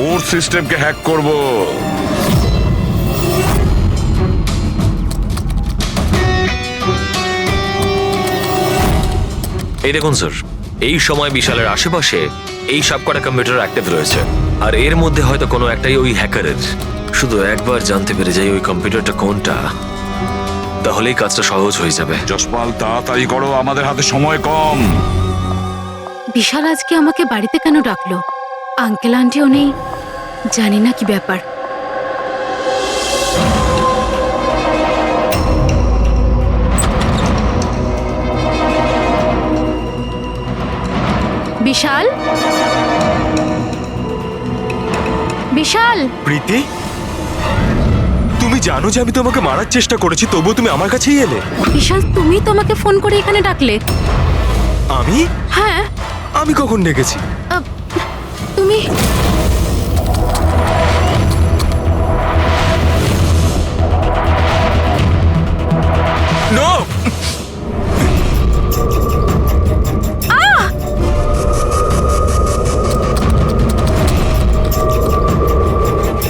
ওর সিস্টেমকে হ্যাক করব। এই দেখুন স্যার, এই সময় বিশালের আশেপাশে এই সবকটা কম্পিউটার অ্যাক্টিভ রয়েছে, আর এর মধ্যে হয়তো কোনো একটাই ওই হ্যাকারের। শুধু একবার জানতে পেরে যাই ওই কম্পিউটারটা কোনটা, তাহলেই কাজটা সহজ হয়ে যাবে। যশপাল, তাড়াতাড়ি করো, আমাদের হাতে সময় কম। বিশাল আজকে আমাকে বাড়িতে কেন ডাকলো? আঙ্কেল আন্টিও নেই, জানি না কি ব্যাপার। বিশাল, বিশাল। প্রীতি, তুমি জানো যে আমি তোমাকে মারার চেষ্টা করেছি, তবুও তুমি আমার কাছেই এলে। বিশাল, তুমি তো আমাকে ফোন করে এখানে ডাকলে। আমি? হ্যাঁ। আমি কখন ডেকেছি? তুমি নো!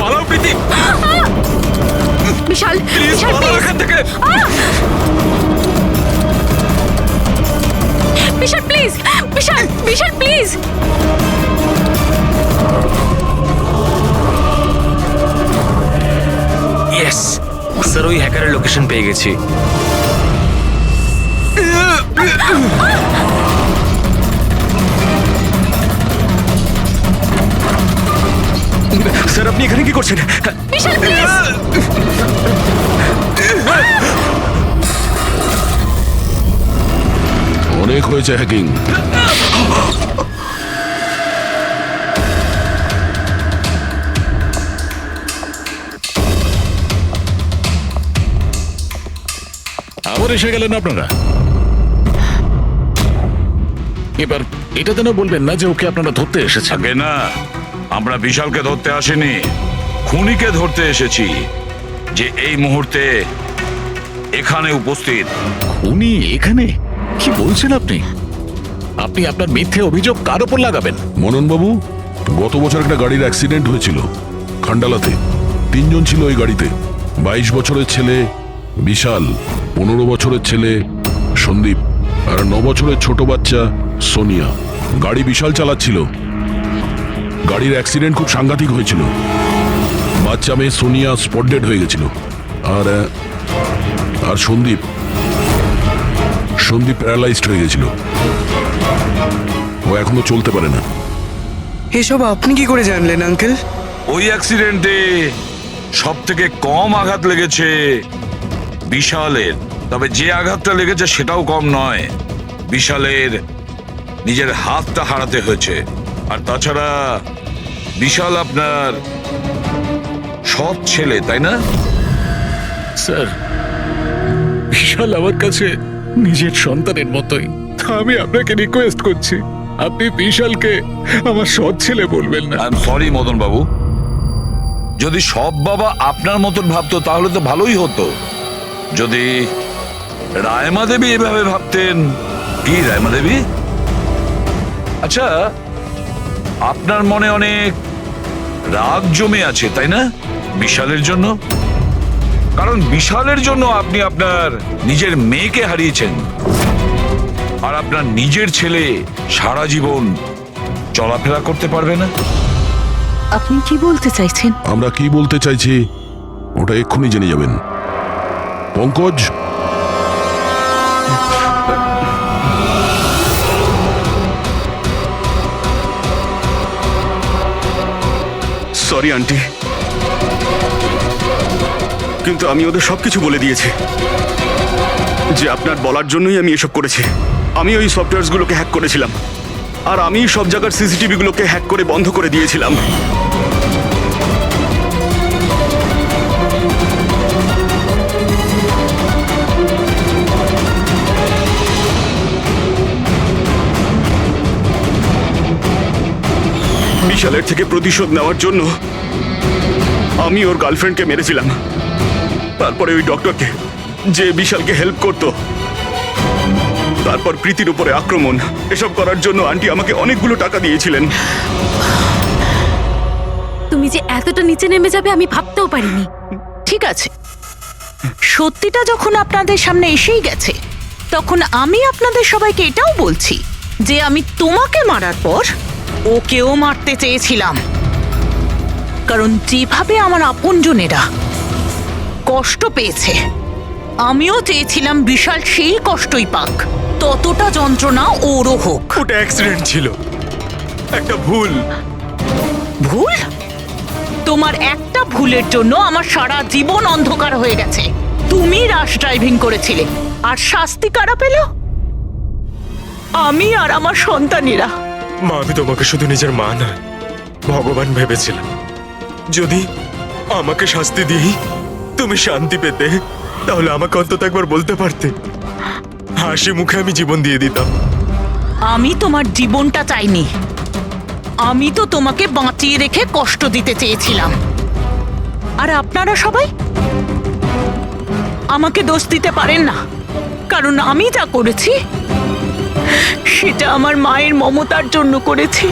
পালাও প্রীতি! বিশাল, প্লিজ বিশাল, পালাও এখান থেকে! Vishal please, Vishal, Vishal please. Yes sir, ওই হ্যাকারের লোকেশন পেয়ে গেছি। স্যার আপনি এখানে কি করছেন? বিশাল প্লিজ। অনেক হয়েছে হ্যাকিং। আবার এসে গেলেন আপনারা। এবার এটা যেন বলবেন না যে ওকে আপনারা ধরতে এসেছেন। আগে না, আমরা বিশালকে ধরতে আসিনি, খুনিকে ধরতে এসেছি, যে এই মুহূর্তে এখানে উপস্থিত। উনি এখানে? কি বলছেন আপনি? আপনি আপনার মিথ্যে অভিযোগ কার ওপর লাগাবেন? মনন বাবু, গত বছর একটা গাড়ির অ্যাক্সিডেন্ট হয়েছিল খান্ডালাতে। 3 জন ছিল ওই গাড়িতে। 22 বছরের ছেলে বিশাল, 15 বছরের ছেলে সন্দীপ, আর 9 বছরের ছোট বাচ্চা সোনিয়া। গাড়ি বিশাল চালাচ্ছিল। গাড়ির অ্যাক্সিডেন্ট খুব সাংঘাতিক হয়েছিল। বাচ্চা মেয়ে সোনিয়া স্পট ডেড হয়ে গেছিল। আর সন্দীপ প্যারালাইজড হয়ে গেছিল। ও এখনো চলতে পারে না। এসব আপনি কি করে জানলেন আঙ্কেল? ওই অ্যাক্সিডেন্টে সব থেকে কম আঘাত লেগেছে বিশালের, তবে যে আঘাতটা লেগেছে সেটাও কম নয়। বিশালের নিজের হাতটা হারাতে হয়েছে। আর তাছাড়া বিশাল আপনার সৎ ছেলে, তাই না? স্যার, বিশাল আমার কাছে নিজের সন্তানের মতোই। আমি আপনাকে রিকোয়েস্ট করছি, আপনি বিশালকে আমার সৎ ছেলে বলবেন না। আই এম সরি মদন বাবু, যদি সব বাবা আপনার মতন ভাবতো তাহলে তো ভালোই হতো। যদি রায়মা দেবী এভাবে ভাবতেন। কি রায়মা দেবী? আচ্ছা, আপনার মনে অনেক রাগ জমে আছে, তাই না, বিশালের জন্য? কারণ বিশালের জন্য আপনি আপনার নিজের মেয়েকে হারিয়েছেন, আর আপনার নিজের ছেলে সারা জীবন চলাফেরা করতে পারবে না। আপনি কি বলতে চাইছেন? আমরা কি বলতে চাইছি ওটা এক্ষুনি জেনে যাবেন। পঙ্কজ, সরি আন্টি, কিন্তু আমি ওদের সবকিছু বলে দিয়েছি যে আপনার বলার জন্যই আমি এসব করেছি। আমি ওই সফটওয়্যারগুলোকে হ্যাক করেছিলাম, আর আমি সব জায়গার সিসিটিভিগুলোকে হ্যাক করে বন্ধ করে দিয়েছিলাম। বিশালের থেকে প্রতিশোধ নেওয়ার জন্য আমি ওর গার্লফ্রেন্ডকে মেরেছিলাম। তারপরে ওই ডক্টরকে, যে বিশালকে হেল্প করতো, তারপর প্রীতির উপরে আক্রমণ। এসব করার জন্য আন্টি আমাকে অনেকগুলো টাকা দিয়েছিলেন। তুমি যে এতটা নিচে নেমে যাবে আমি ভাবতেও পারিনি। ঠিক আছে, সত্যিটা যখন আপনাদের সামনে এসেই গেছে, তখন আমি আপনাদের সবাইকে এটাও বলছি যে আমি তোমাকে মারার পর ওকেও মারতে চেয়েছিলাম। কারণ যেভাবে আমার আপনজনেরা কষ্ট পেয়েছে, আমিও চেয়েছিলাম বিশাল সেই কষ্টই পাক, ততটা যন্ত্রণা ওরও হোক। ওটা অ্যাক্সিডেন্ট ছিল, একটা ভুল। ভুল? তোমার একটা ভুলের জন্য আমার সারা জীবন অন্ধকার হয়ে গেছে। তুমি রাশ ড্রাইভিং করেছিলে, আর শাস্তি কারা পেল? আমি আর আমার সন্তানেরা। মা, আমি তোমাকে শুধু নিজের মা না, ভগবান ভেবেছিলাম। যদি আমাকে শাস্তি দিই তুমি শান্তি পেতে, তাহলে আমাকে অন্তত একবার বলতে পারতে। হাসি মুখে আমি জীবন দিয়ে দিতাম। আমি তোমার জীবনটা চাইনি, আমি তো তোমাকে বাঁচিয়ে রেখে কষ্ট দিতে চেয়েছিলাম। আর আপনারা সবাই আমাকে দোষ দিতে পারেন না, কারণ আমি যা করেছি সেটা আমার মায়ের মমতার জন্য করেছি।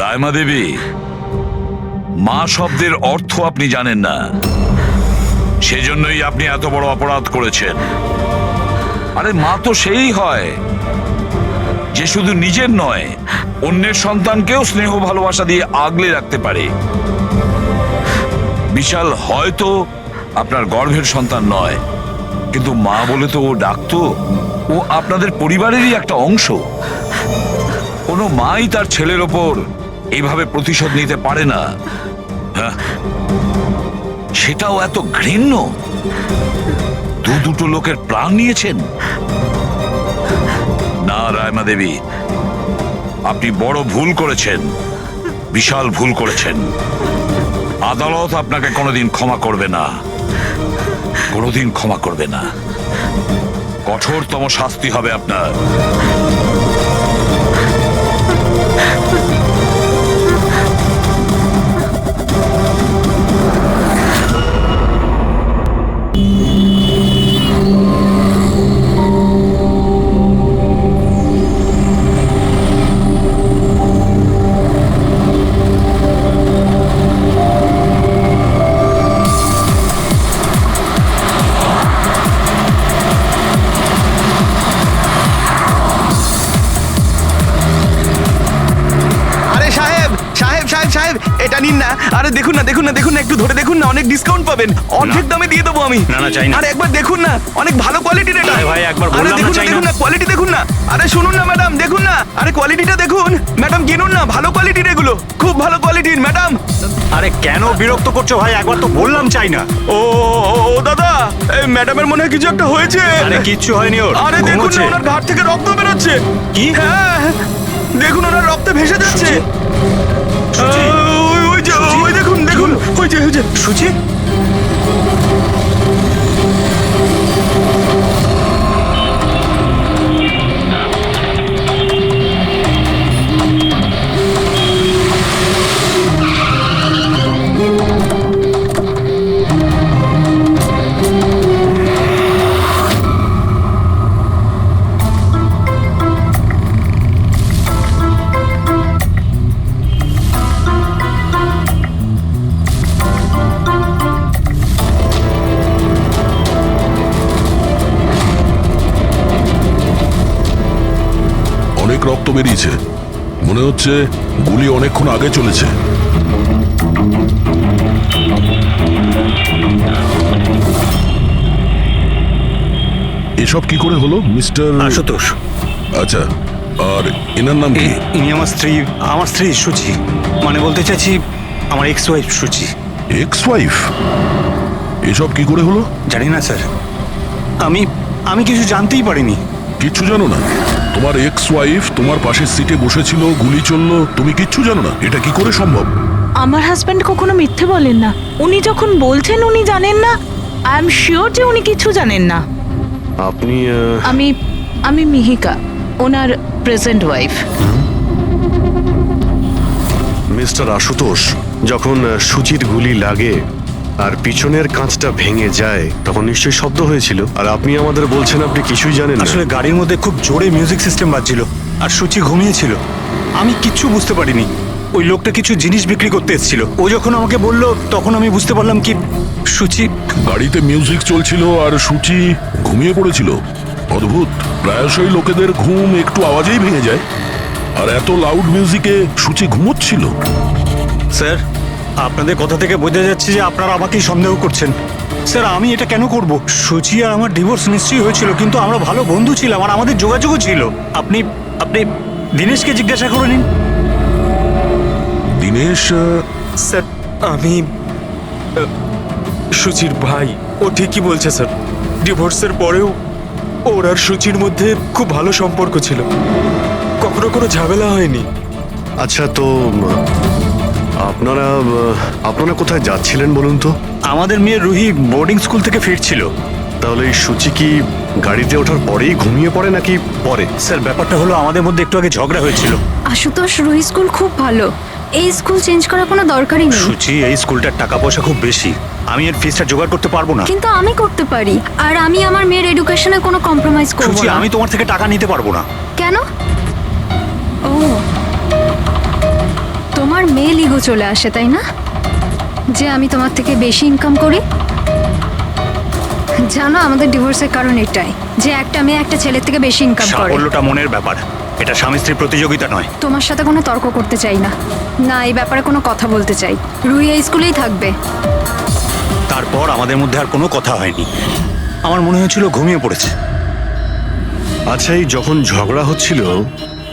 রায়মা দেবী, মা শব্দের অর্থ আপনি জানেন না, সেজন্যই আপনি এত বড় অপরাধ করেছেন। আরে মা তো সেই হয় যে শুধু নিজের নয়, অন্যের সন্তানকেও স্নেহ ভালোবাসা দিয়ে আগলে রাখতে পারে। বিশাল হয়তো আপনার গর্ভের সন্তান নয়, কিন্তু মা বলে তো ও ডাকতো। ও আপনাদের পরিবারেরই একটা অংশ। কোনো মাই তার ছেলের ওপর এইভাবে প্রতিশোধ নিতে পারে না। হ্যাঁ, সেটাও এত ঘৃণ্য। দুটো লোকের প্রাণ নিয়েছেন। না রায়মা দেবী, আপনি বড় ভুল করেছেন, বিশাল ভুল করেছেন। আদালত আপনাকে কোনোদিন ক্ষমা করবে না, কোনোদিন ক্ষমা করবে না। কঠোরতম শাস্তি হবে আপনার। আরে সাহেব সাহেব সাহেব সাহেব, এটা নিন না। আরে দেখুন না দেখুন না দেখুন না, একটু ধরে দেখুন না, অনেক ডিসকাউন্ট পাবেন। অর্ধেক দামে দিয়ে দেবো আমি। না, না, চাই না। আরে একবার দেখুন না, অনেক ভালো কোয়ালিটির এটা। আরে ভাই, একবার আরে বললাম না, দেখুন চাই না। দেখুন না, কোয়ালিটি দেখুন না। আরে শুনুন না ম্যাডাম, দেখুন না, আরে কোয়ালিটিটা দেখুন ম্যাডাম, কিনুন না, ভালো কোয়ালিটির এগুলো, খুব ভালো কোয়ালিটির ম্যাডাম। আরে কেন বিরক্ত করছো ভাই? একবার তো বললাম চাই না। ও দাদা, এই ম্যাডামের মনে হয় কিছু একটা হয়েছে। আরে কিচ্ছু হয়নি ওর। আরে দেখুন না, ঘুমোচ্ছে। ওনার ঘাট থেকে রক্ত বেরোচ্ছে। কি? হ্যাঁ, দেখুন ওনার রক্তে ভেসে যাচ্ছে। সুচি? ওই যে, সুচি? ওই দেখুন দেখুন, ওই যে সুচি? অনেক রক্ত বেরিয়েছে, মনে হচ্ছে গুলি অনেকক্ষণ আগে চলেছে। এসব কি করে হলো মিস্টার আশুতোষ। আচ্ছা, আর এনার নাম কি? ইনি আমার স্ত্রী সুচি। মানে বলতে চাইছি আমার ex wife Suchi. Ex wife? এসব কি করে হলো? জানি না স্যার, আমি কিছু জানতেই পারিনি। কিচ্ছু জানো না? তোমার এক্স ওয়াইফ তোমার পাশের সিটে বসেছিল, গুলি চললো, তুমি কিচ্ছু জানো না? এটা কি করে সম্ভব? আমার হাজব্যান্ড কখনো মিথ্যে বলেন না। উনি যখন বলছেন উনি জানেন না, আই এম শিওর যে উনি কিছু জানেন না। আপনি আমি মিহিকা, ওনার প্রেজেন্ট ওয়াইফ। মিস্টার আশুতোষ, যখন সুচির গুলি লাগে আর পিছনের কাঁচটা ভেঙে যায় তখন নিশ্চয়ই শব্দ হয়েছিল, আর আপনি আমাদের বলছেন আপনি কিছুই জানেন না। আসলে গাড়ির মধ্যে খুব জোরে মিউজিক সিস্টেম বাজছিল আর সুচি ঘুমিয়েছিল। আমি কিচ্ছু বুঝতে পারিনি। ওই লোকটা কিছু জিনিস বিক্রি করতে এসেছিল। ও যখন আমাকে বললো তখন আমি বুঝতে পারলাম কি সুচি। গাড়িতে মিউজিক চলছিল আর সুচি ঘুমিয়ে পড়েছিল। অদ্ভুত, প্রায়শই লোকেদের ঘুম একটু আওয়াজেই ভেঙে যায়, আর এত লাউড মিউজিকে সুচি ঘুমোচ্ছিল। স্যার, আপনাদের কথা থেকে বোঝা যাচ্ছে যে আপনারা আমাকেই সন্দেহ করছেন। স্যার, আমি এটা কেন করব? সুচি আর আমার ডিভোর্স নিশ্চয়ই হয়েছিল, কিন্তু আমরা ভালো বন্ধু ছিলাম আর আমাদের যোগাযোগও ছিল। আপনি দীনেশকে জিজ্ঞাসা করে নিন। দীনেশ? স্যার, আমি সুচির ভাই। ও ঠিকই বলছে স্যার, ডিভোর্সের পরেও ওর আর সুচির মধ্যে খুব ভালো সম্পর্ক ছিল, কখনো কোনো ঝামেলা হয়নি। আচ্ছা, তো আপনারা কোথায় যাচ্ছিলেন বলুন তো? আমাদের মেয়ে রুহি বোর্ডিং স্কুল থেকে ফিরছিল। তাহলে এই সুচি কি গাড়িতে ওঠার পরেই ঘুমিয়ে পড়ে নাকি পরে? স্যার, ব্যাপারটা হলো আমাদের মধ্যে একটু আগে ঝগড়া হয়েছিল। আশুতোষ, রুহি স্কুল খুব ভালো, এই স্কুল চেঞ্জ করার কোনো দরকারই নেই। সুচি, এই স্কুলটার টাকা পয়সা খুব বেশি, আমি এর ফিসটা জোগাড় করতে পারবো না। কিন্তু আমি করতে পারি, আর আমি আমার মেয়ের এডুকেশনে কোনো কম্প্রোমাইজ করব সুচি, না। আমি তোমার থেকে টাকা নিতে পারবো না। কেন? ও, তোমার মেয়ে লিগো চলে আসে, তাই না? যে আমি তোমার থেকে বেশি ইনকাম করি। জানো, আমাদের ডিভোর্সের কারণ এটাই, যে একটা মেয়ে একটা ছেলের থেকে বেশি ইনকাম করে। সাফল্যটা মনের ব্যাপার, এটা স্বামী স্ত্রীর প্রতিযোগিতা নয়। তোমার সাথে কোনো তর্ক করতে চাই না, না এই ব্যাপারে কোনো কথা বলতে চাই। রুহি এই স্কুলেই থাকবে। তারপর আমাদের মধ্যে আর কোনো কথা হয়নি। আমার মনে হয়েছিল ঘুমিয়ে পড়েছে। আচ্ছা, এই যখন ঝগড়া হচ্ছিল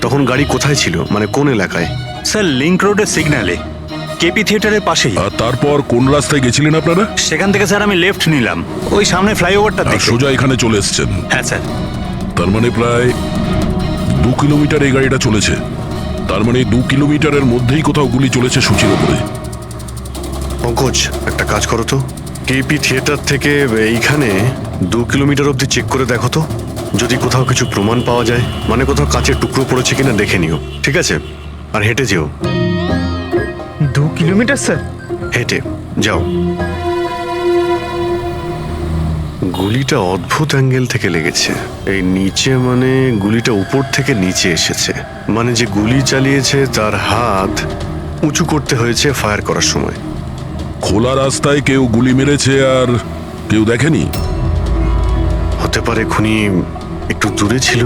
তখন গাড়ি কোথায় ছিল, মানে কোন এলাকায়? স্যার, লিংক রোডের সিগন্যালে। কেপি থিয়েটারের পাশেই। আর তারপর কোন রাস্তায় গেছিলেন আপনারা? সেখান থেকে স্যার আমি লেফট নিলাম, ওই সামনে ফ্লাইওভারটা আর দেখে। সোজা এখানে চলে এসেছেন? হ্যাঁ স্যার। তার মানে প্রায় 2 কিলোমিটার এই গাড়িটা চলেছে। তার মানে 2 কিলোমিটারের মধ্যেই কোথাও গুলি চলেছে সূচির উপরে। পঙ্কজ, একটা কাজ করো তো, কেপি থিয়েটার থেকে এইখানে 2 কিলোমিটার অবধি চেক করে দেখো তো, যদি কোথাও কিছু প্রমাণ পাওয়া যায়, মানে কোথাও কাচের টুকরো পড়েছে কিনা দেখে নিও, ঠিক আছে? আর হেঁটে যেও। 2 কিলোমিটার স্যার? হেঁটে যাও। গুলিটা অদ্ভুত অ্যাঙ্গেল থেকে লেগেছে, এই নিচে, মানে গুলিটা উপর থেকে নিচে এসেছে, মানে যে গুলি চালিয়েছে তার হাত উঁচু করতে হয়েছে ফায়ার করার সময়। খোলা রাস্তায় কেউ গুলি মেরেছে আর কেউ দেখেনি? হতে পারে খুনি একটু দূরে ছিল,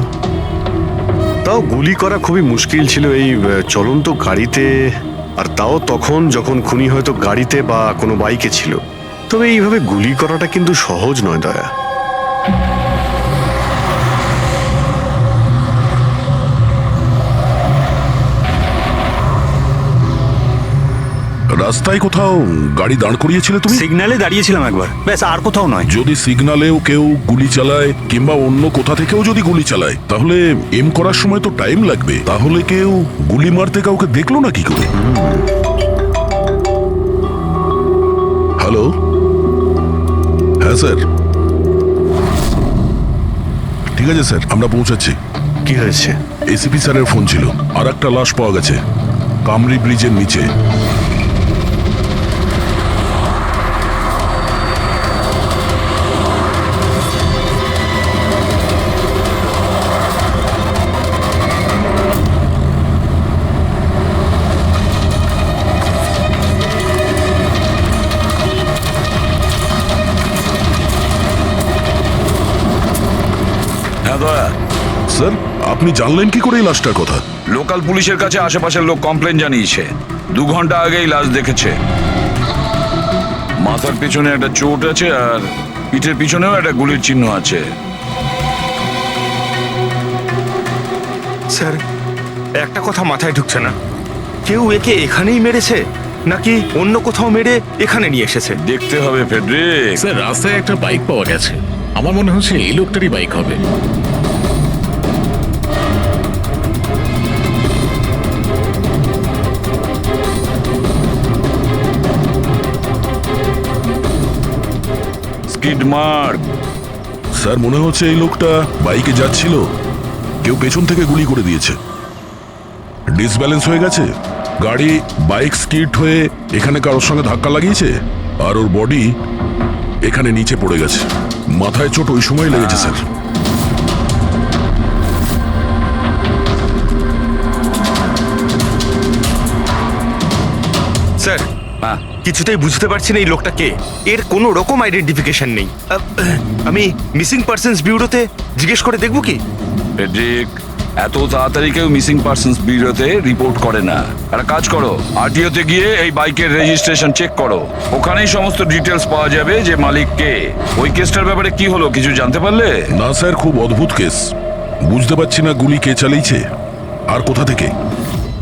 তাও গুলি করা খুবই মুশকিল ছিল এই চলন্ত গাড়িতে, আর তাও তখন যখন খুনি হয়তো গাড়িতে বা কোনো বাইকে ছিল। তবে এইভাবে গুলি করাটা কিন্তু সহজ নয় দয়া। রাস্তায় কোথাও গাড়ি দাঁড় করিয়েছিলে তুমি? সিগন্যালে দাঁড়িয়েছিলাম একবার, ব্যাস, আর কোথাও নয়। যদি সিগন্যালেও কেউ গুলি চালায় কিংবা অন্য কোথা থেকেও যদি গুলি চালায়, তাহলে এম করার সময় তো টাইম লাগবে। তাহলে কেউ গুলি মারতে কাউকে দেখলো না কি করে? হ্যালো, হ্যাঁ স্যার, ঠিক আছে স্যার, আমরা পৌঁছাচ্ছি। কি হয়েছে? এসিপি স্যারের ফোন ছিল, আর একটা লাশ পাওয়া গেছে কামরি ব্রিজের নিচে। হ্যাঁ দয়া। স্যার, আপনি জানলেন কি করে এই লাশটার কথা? লোকাল পুলিশের কাছে আশেপাশের লোক কমপ্লেন জানিয়েছে, 2 ঘন্টা আগেই লাশ দেখেছে। মাথার পিছনে একটা চোট আছে আর পিঠের পিছনেও একটা গুলির চিহ্ন আছে। স্যার, একটা কথা মাথায় ঢুকছে না, কেউ একে এখানেই মেরেছে নাকি অন্য কোথাও মেরে এখানে নিয়ে এসেছে? দেখতে হবে ফেডরিক। স্যার, রাস্তায় একটা বাইক পাওয়া গেছে, আমার মনে হচ্ছে এই লোকটারই বাইক হবে। Skid mark. স্যার, মনে হচ্ছে এই লোকটা বাইকে যাচ্ছিল, কেউ পেছন থেকে গুলি করে দিয়েছে। ডিসব্যালেন্স হয়ে গেছে, গাড়ি বাইক স্কিড হয়ে এখানে কারোর সঙ্গে ধাক্কা লাগিয়েছে, আর ওর বডি এখানে নিচে পড়ে গেছে। মাথায় চোট ওই সময় লেগেছে স্যার। স্যার, কিছুতেই বুঝতে পারছি না এই লোকটা কে, এর কোনো রকম আইডেন্টিফিকেশন নেই। আমি মিসিং পার্সনস ব্যুরোতে জিজ্ঞেস করে দেখবো কি? ফেডরিক, এত তাড়াতাড়ি কেউ মিসিং পার্সনস ব্যুরোতে রিপোর্ট করে না। একটা কাজ করো, আরটিওতে গিয়ে এই বাইকের রেজিস্ট্রেশন চেক করো, ওখানেই সমস্ত ডিটেলস পাওয়া যাবে যে মালিক কে। ওই কেসটার ব্যাপারে কি হলো কিছু জানতে পারলে? না স্যার, খুব অদ্ভুত কেস, বুঝতে পারছি না গুলি কে চালিয়েছে আর কোথা থেকে।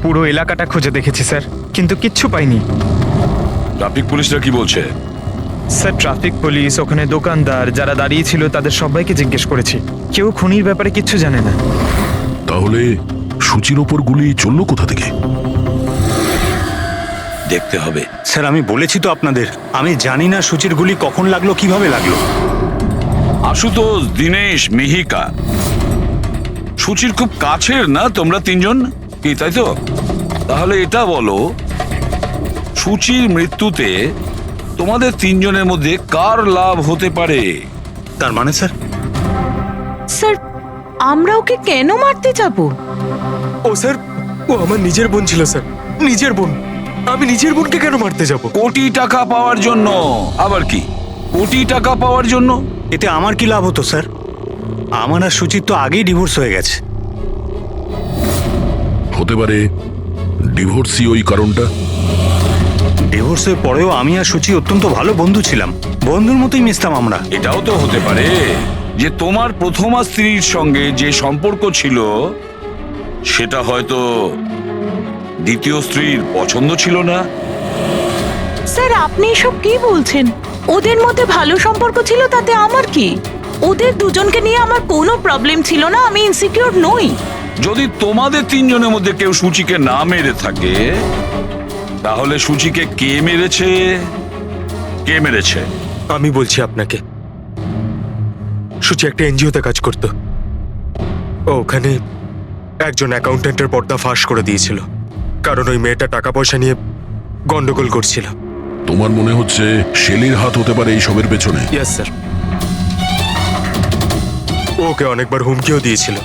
পুরো এলাকাটা খুঁজে দেখেছি স্যার, কিন্তু কিচ্ছু পাইনি। ট্রাফিক পুলিশরা কি বলছে? স্যার, ট্রাফিক পুলিশ, ওখানে দোকানদার যারা দাঁড়িয়ে ছিল তাদের সবাইকে জিজ্ঞেস করেছি, কেউ খুনির ব্যাপারে কিচ্ছু জানে না। তাহলে সূচির ওপর গুলি চললো কোথা থেকে? দেখতে হবে। স্যার, আমি বলেছি তো আপনাদের, আমি জানি না সূচির গুলি কখন লাগলো, কিভাবে লাগলো। আশুতোষ, দীনেশ, মিহিকা, সূচির খুব কাছের না তোমরা 3 জন, কি তাই তো? তাহলে এটা বলো, সূচির মৃত্যুতে তোমাদের 3 জনের মধ্যে কার লাভ হতে পারে? তার মানে স্যার? স্যার, আমরা ওকে কেন মারতে যাব? ও স্যার, ও আমার নিজের বোন ছিল স্যার, নিজের বোন। আমি নিজের বোনকে কেন মারতে যাব? কোটি টাকা পাওয়ার জন্য। আবার কি কোটি টাকা পাওয়ার জন্য? এতে আমার কি লাভ হতো স্যার? আমার আর সুচির তো আগেই ডিভোর্স হয়ে গেছে। হতে পারে ডিভোর্সই ওই কারণটা। ডিভোর্সের পরেও আমি আর সুচি অত্যন্ত ভালো বন্ধু ছিলাম, বন্ধুর মতোই মিশতাম আমরা। এটাও তো হতে পারে যে তোমার প্রথমা স্ত্রীর সঙ্গে যে সম্পর্ক ছিল সেটা হয়তো দ্বিতীয় স্ত্রীর পছন্দ ছিল না। স্যার আপনি এসব কি বলছেন? ওদের মধ্যে ভালো সম্পর্ক ছিল, তাতে আমার কি? ওদের দুজনকে নিয়ে আমার কোনো প্রবলেম ছিল না, আমি ইনসিকিউর নই। যদি তোমাদের তিনজনের মধ্যে কেউ সূচিকে না মেরে থাকে তাহলে সূচিকে কে মেরেছে? কে মেরেছে? আমি বলছি আপনাকে, সূচি একটা এনজিওতে কাজ করত। ও ওখানে একজন অ্যাকাউন্ট্যান্টের পর্দা ফাঁস করে দিয়েছিল, কারণ ওই মেয়েটা টাকা পয়সা নিয়ে গন্ডগোল করছিল। তোমার মনে হচ্ছে শেলির হাত হতে পারে এই সবের পেছনে? Yes sir. ওকে অনেকবার হুমকিও দিয়েছিল।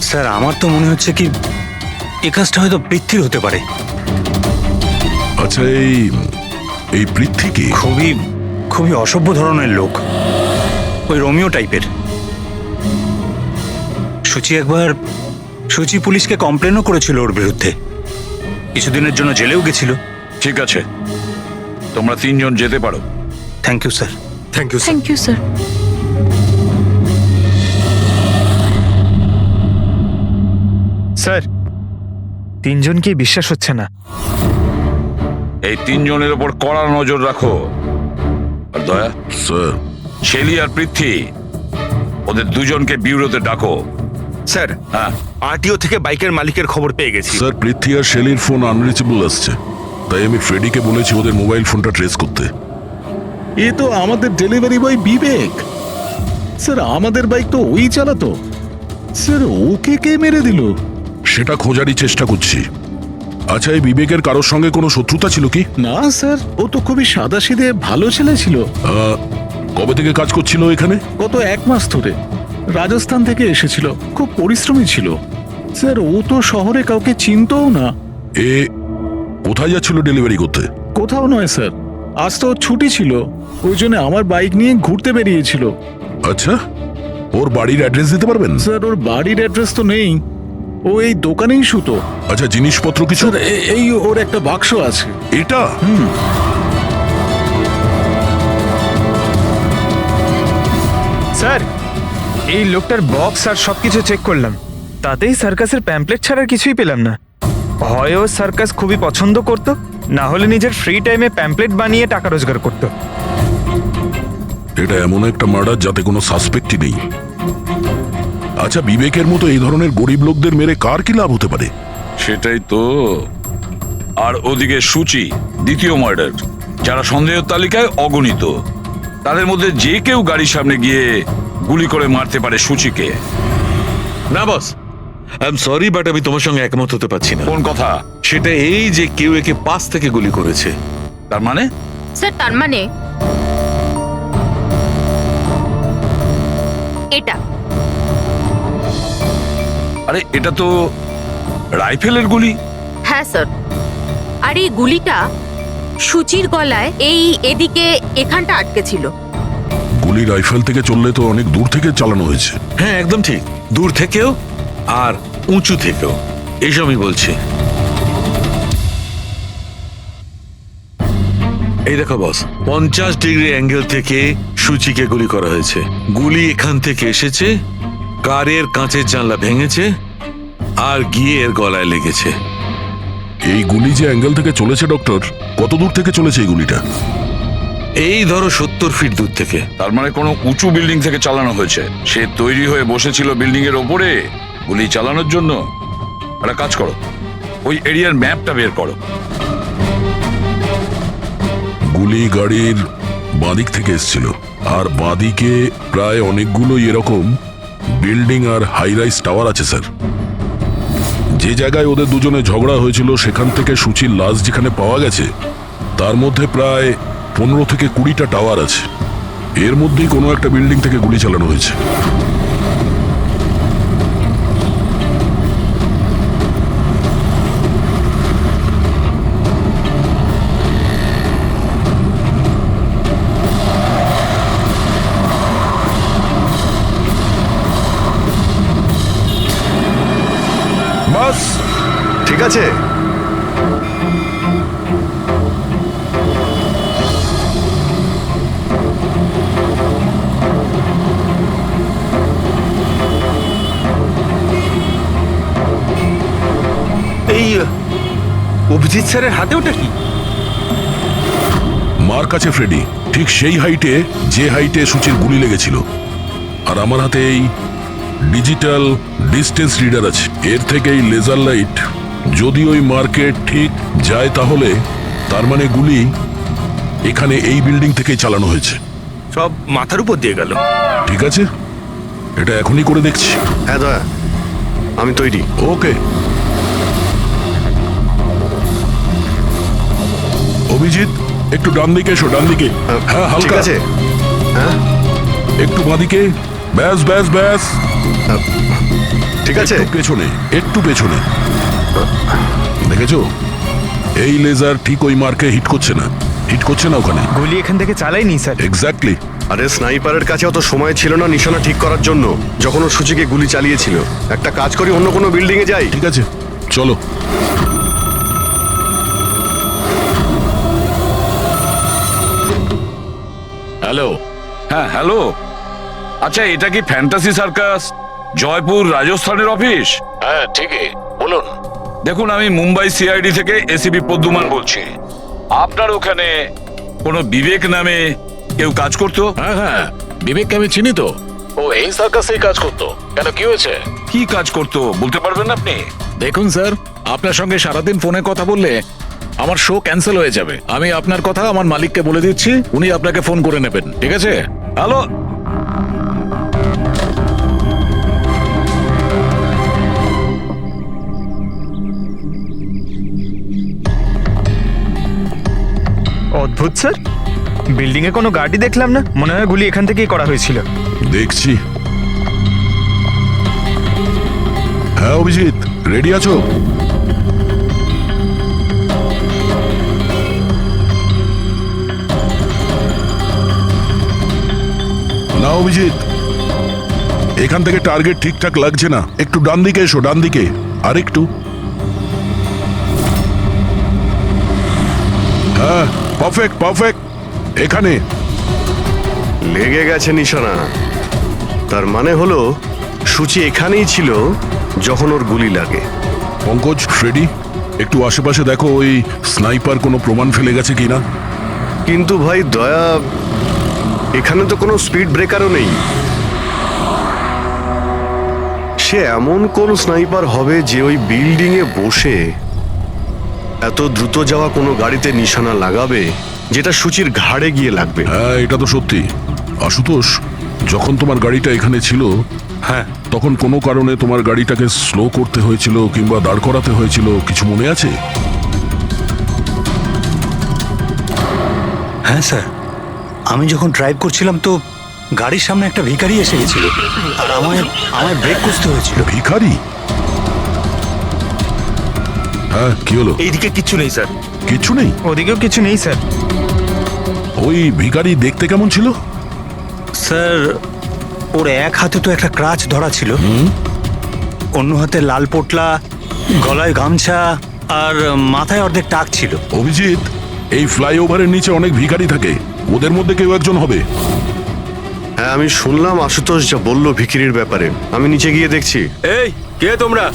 স্যার আমার তো মনে হচ্ছে কি এই কাজটা হয়তো পৃথ্বীর হতে পারে। আচ্ছা, এই পৃথ্বী কি? খুবই অসভ্য ধরনের লোক, ওই রোমিও টাইপের। সুচি পুলিশকে কমপ্লেনও করেছিল ওর বিরুদ্ধে, কিছুদিনের জন্য জেলেও গেছিল। ঠিক আছে, তোমরা তিনজন যেতে পারো। Thank you sir. Thank you sir. Thank you sir. Sir তিনজনকেই বিশ্বাস হচ্ছে না। এই তিনজনের ওপর কড়া নজর রাখো। আর দয়া, স্যার, শেলি আর পৃথ্বী, ওদের দুজনকে বিউরোতে ডাকো। স্যার, হ্যাঁ, আরটিও থেকে বাইকের মালিকের খবর পেয়ে গেছি। স্যার পৃথ্বী আর শেলির ফোন আনরিচেবল আসছে, তাই আমি ফ্রেডিকে বলেছি ওদের মোবাইল ফোনটা ট্রেস করতে। এ তো আমাদের ডেলিভারি বয় বিবেক। স্যার আমাদের বাইক তো ওই চালাতো। স্যার ওকে কে মেরে দিল? সেটা খোঁজারই চেষ্টা করছি। আচ্ছা, এই বিবেকের কারোর সঙ্গে কোনো শত্রুতা ছিল কি? না স্যার, ও তো খুবই সাদাসিধে ভালো ছেলে ছিল। কবে থেকে কাজ করছিল এখানে? গত 1 মাস ধরে। রাজস্থান থেকে এসেছিল, খুব পরিশ্রমী ছিল। স্যার ও তো শহরে কাউকে চিনতও না। এ কোথায় যাচ্ছিল ডেলিভারি করতে? কোথাও নয় স্যার, আজ তো ওর ছুটি ছিল, ওই জন্য আমার বাইক নিয়ে ঘুরতে বেরিয়েছিল। আচ্ছা, ওর বাড়ির অ্যাড্রেস দিতে পারবেন? স্যার ওর বাড়ির অ্যাড্রেস তো নেই, ও এই দোকানেই শুতো। আচ্ছা, জিনিসপত্র কিছু? স্যার এই ওর একটা বাক্স আছে। এটা? স্যার এই লোকটার বক্স আর সবকিছু চেক করলাম, তাতেই সার্কাসের প্যাম্পলেট ছাড়া কিছুই পেলাম না। হয় ও সার্কাস খুবই পছন্দ করত, না হলে নিজের ফ্রি টাইমে প্যাম্পলেট বানিয়ে টাকা রোজগার করত। এটা এমন একটা মার্ডার যাতে কোনো সাসপেক্টই নেই। আচ্ছা, বিবেকের মতো এই ধরনের গরিব লোকদের মেরে কার কি লাভ হতে পারে? সেটাই তো। আর ওদিকে সূচি, দ্বিতীয় মার্ডার, যারা সন্দেহের তালিকায় অগণিত, তাদের মধ্যে যে কেউ গাড়ির সামনে গিয়ে গুলি করে মারতে পারে সূচিকে। না বস, আই এম সরি বাট আমি তোমার সঙ্গে একমত হতে পারছি না। কোন কথা? সেটা এই যে কেউ একে পাশ থেকে গুলি করেছে। তার মানে? স্যার তার মানে এটা। আরে এটা তো রাইফেলের গুলি। হ্যাঁ স্যার, আর এই গুলিটা সূচির গলায় এদিকে এখানটা আটকে ছিল। গুলি রাইফেল থেকে চললে তো অনেক দূর থেকে চালানো হয়েছে। হ্যাঁ একদম ঠিক, দূর থেকেও আর উঁচু থেকেও, এইসব আমি বলছি। এই দেখো বস, 50 ডিগ্রি অ্যাঙ্গেল থেকে সূচিকে গুলি করা হয়েছে। গুলি এখান থেকে এসেছে, কারের কাঁচের জানলা ভেঙেছে আর গিয়ে এর গলায় লেগেছে। এই গুলি যে অ্যাঙ্গেল থেকে চলেছে ডক্টর, কত দূর থেকে চলেছে এই গুলিটা? এই ধরো 70 ফিট দূর থেকে। তার মানে কোনো উঁচু বিল্ডিং থেকে চালানো হয়েছে। সে তৈরি হয়ে বসেছিল বিল্ডিং এর ওপরে গুলি চালানোর জন্য। একটা কাজ করো, ওই এরিয়ার ম্যাপটা বের করো। গুলি গাড়ির বাঁদিক থেকে এসেছিল, আর বাঁদিকে প্রায় অনেকগুলো এরকম বিল্ডিং আর হাই রাইজ টাওয়ার আছে স্যার। যে জায়গায় ওদের দুজনে ঝগড়া হয়েছিল সেখান থেকে সূচির লাশ যেখানে পাওয়া গেছে, তার মধ্যে প্রায় 15 থেকে 20টা টাওয়ার আছে। এর মধ্যেই কোনো একটা বিল্ডিং থেকে গুলি চালানো হয়েছে। বাস ঠিক আছে। এই ও অভিজিৎ স্যারের হাতে ওটা কি? মার কাছে ফ্রেডি, ঠিক সেই হাইটে যে হাইটে সূচির গুলি লেগেছিল। আর আমার হাতে এই ডিজিটাল ডিস্টেন্স রিডার আছে। এর থেকে এই লেজার লাইট যদি ওই মার্কেট ঠিক যায় তাহলে তার মানে গুলি এখানে এই বিল্ডিং থেকেই চালানো হয়েছে। সব মাথার উপর দিয়ে গেল। ঠিক আছে, এটা এখনই করে দেখছি। হ্যাঁ দয়া, আমি তৈরি। ওকে। অভিজিৎ, একটু ডান দিকে এসো, ডান দিকে। হ্যাঁ, ঠিক হালকা আছে। হ্যাঁ, একটু বাঁদিকে। ব্যাস ব্যাস ব্যাস। ঠিক আছে। একটু পেছনে, একটু পেছনে। দেখেছো, এই লেজার ঠিক ওই মার্কে হিট করছে না, হিট করছে না ওখানে। গুলি এখান থেকে চালাইনি স্যার। এক্স্যাক্টলি। আরে স্নাইপারের কাছে অত সময় ছিল না নিশানা ঠিক করার জন্য যখন ও সূচিকে গুলি চালিয়েছিল। একটা কাজ করি, অন্য কোনো বিল্ডিং এ যাই। ঠিক আছে, চলো। হ্যালো। হ্যাঁ, হ্যালো। আচ্ছা, এটা কি ফ্যান্টাসি সার্কাস জয়পুর রাজস্থানের অফিস? হ্যাঁ ঠিকই, বলুন। দেখুন, আমি মুম্বাই সিআইডি থেকে এসিপি পদ্মুমান বলছি। আপনার ওখানে কোনো বিবেক নামে কেউ কাজ করতো? হ্যাঁ হ্যাঁ, বিবেককে আমি চিনি তো। ও এই সার্কাসেই কাজ করতো। কেন, কি হয়েছে? কি কাজ করতো বলতে পারবেন আপনি? দেখুন স্যার, আপনার সঙ্গে সারাদিন ফোনে কথা বললে আমার শো ক্যান্সেল হয়ে যাবে। আমি আপনার কথা আমার মালিককে বলে দিচ্ছি, উনি আপনাকে ফোন করে নেবেন। ঠিক আছে? হ্যালো। অদ্ভুত স্যার, বিল্ডিং এ কোনো গাড়ি দেখলাম না। মনে হয় গুলি এখান থেকেই করা হয়েছিল। দেখছি। হ্যাঁ অভিজিৎ, রেডি আছো? না অভিজিৎ, এখান থেকে টার্গেট ঠিকঠাক লাগছে না। একটু ডান দিকে এসো, ডান দিকে। আর একটু। হ্যাঁ, পারফেক্ট পারফেক্ট। এখানে লেগে গেছে নিশানা। তার মানে হলো সূচি এখানেই ছিল যখন ওর গুলি লাগে। পঙ্কজ, ফ্রেডি, একটু আশেপাশে দেখো ওই স্নাইপার কোনো প্রমাণ ফেলে গেছে কিনা। কিন্তু ভাই দয়া, এখানে তো কোনো স্পিড ব্রেকারও নেই। সে এমন কোন স্নাইপার হবে যে ওই বিল্ডিং এ বসে এত দ্রুত যাওয়া কোনো গাড়িতে নিশানা লাগাবে যেটা সূচির ঘাড়ে গিয়ে লাগবে। হ্যাঁ, এটা তো সত্যি। আশুতোষ, যখন তোমার গাড়িটা এখানে ছিল, হ্যাঁ, তখন কোনো কারণে তোমার গাড়িটাকে স্লো করতে হয়েছিল কিংবা দাঁড় করাতে হয়েছিল, কিছু মনে আছে? হ্যাঁ স্যার, আমি যখন ড্রাইভ করছিলাম তো গাড়ির সামনে একটা ভিখারি এসে গেছিল আর আমায় ব্রেক করতে হয়েছিল। ভিখারি? হ্যাঁ, কি হলো? এইদিকে কিচ্ছু নেই স্যার। কিছু নেই? ওদিকেও কিছু নেই স্যার। ওই ভিখারি দেখতে কেমন ছিল? স্যার, ওর এক হাতে তো একটা ক্রাচ ধরা ছিল, অন্য হাতে লাল পোটলা, গলায় গামছা আর মাথায় অর্ধেক টাক ছিল। অভিজিৎ, এই ফ্লাইওভারের নিচে অনেক ভিখারি থাকে, ওদের মধ্যে কেউ একজন হবে। হ্যাঁ, আমি শুনলাম আশুতোষ যা বললো ভিখিরির ব্যাপারে। আমি নিচে গিয়ে দেখছি। এই কে তোমরা?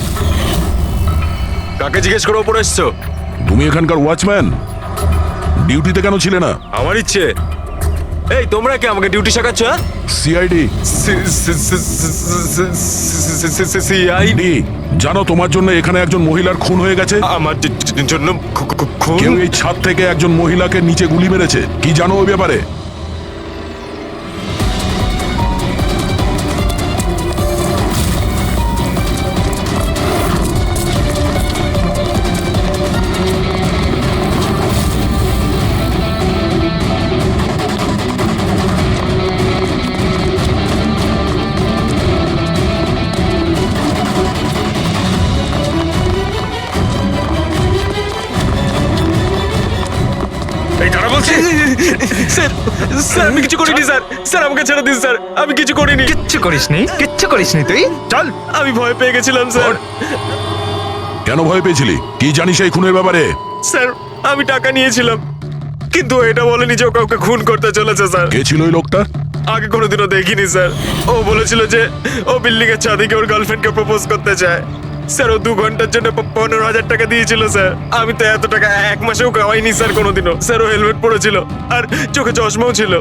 কাকে জিজ্ঞেস করে ওপরে এসছো? তুমি এখানকার ওয়াচম্যান? ডিউটিতে কেন ছিলে না? আমার ইচ্ছে। এই তোমরা কি আমাকে ডিউটি শেখাচ্ছ? সিআইডি। সিআইডি? জানো তোমার জন্য এখানে একজন মহিলার খুন হয়ে গেছে? আমার জন্য খুন? কেউ এই ছাদ থেকে একজন মহিলাকে নিচে গুলি মেরেছে। কি জানো ওই ব্যাপারে? এই দাঁড়া বলছি। স্যার, স্যার আমি কিছু করিনি স্যার। স্যার আমাকে ছেড়ে দিন স্যার, আমি কিছু করিনি। কিচ্ছু করিসনি, কিচ্ছু করিসনি তুই। চল। আমি ভয় পেয়ে গেছিলাম স্যার। কেন ভয় পেয়েছিলি? কি জানিস এই খুনের ব্যাপারে? স্যার, আমি টাকা নিয়েছিলাম, কিন্তু এটা বলেনি যে ও কাউকে খুন করতে চলেছে স্যার। কে ছিল ওই লোকটা? আগে কোনোদিনও দেখিনি স্যার। ও বলেছিল যে ও বিল্ডিং এর ছাদে গিয়ে ওর গার্লফ্রেন্ডকে প্রপোজ করতে চায়। স্যার ও 2 ঘন্টার জন্য 15,000 টাকা দিয়েছিল স্যার। আমি তো এত টাকা 1 মাসেও কামাইনি স্যার কোনোদিনও। স্যার ও হেলমেট পরেছিল আর চোখে চশমাও ছিল।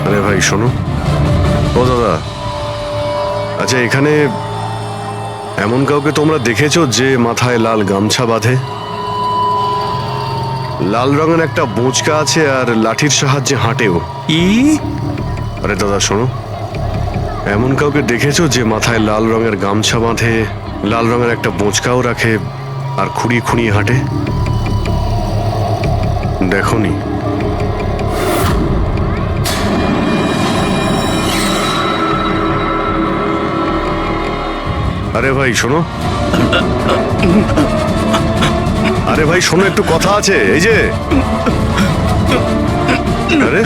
আরে ভাই শোনো, ও দাদা, আচ্ছা এখানে এমন কাউকে তোমরা দেখেছো যে মাথায় লাল গামছা বাঁধে, লাল রঙের একটা বোঁচকা আছে আর লাঠির সাহায্যে হাঁটেও? আরে দাদা শোনো, এমন কাউকে দেখেছো যে মাথায় লাল রঙের গামছা বাঁধে, লাল রঙের একটা বোঁচকাও রাখে আর খুঁড়িয়ে খুঁড়িয়ে হাঁটে? দেখোনি? আরে ভাই শোনো, আরে ভাই শোনো, একটু কথা আছে। এই যে আরে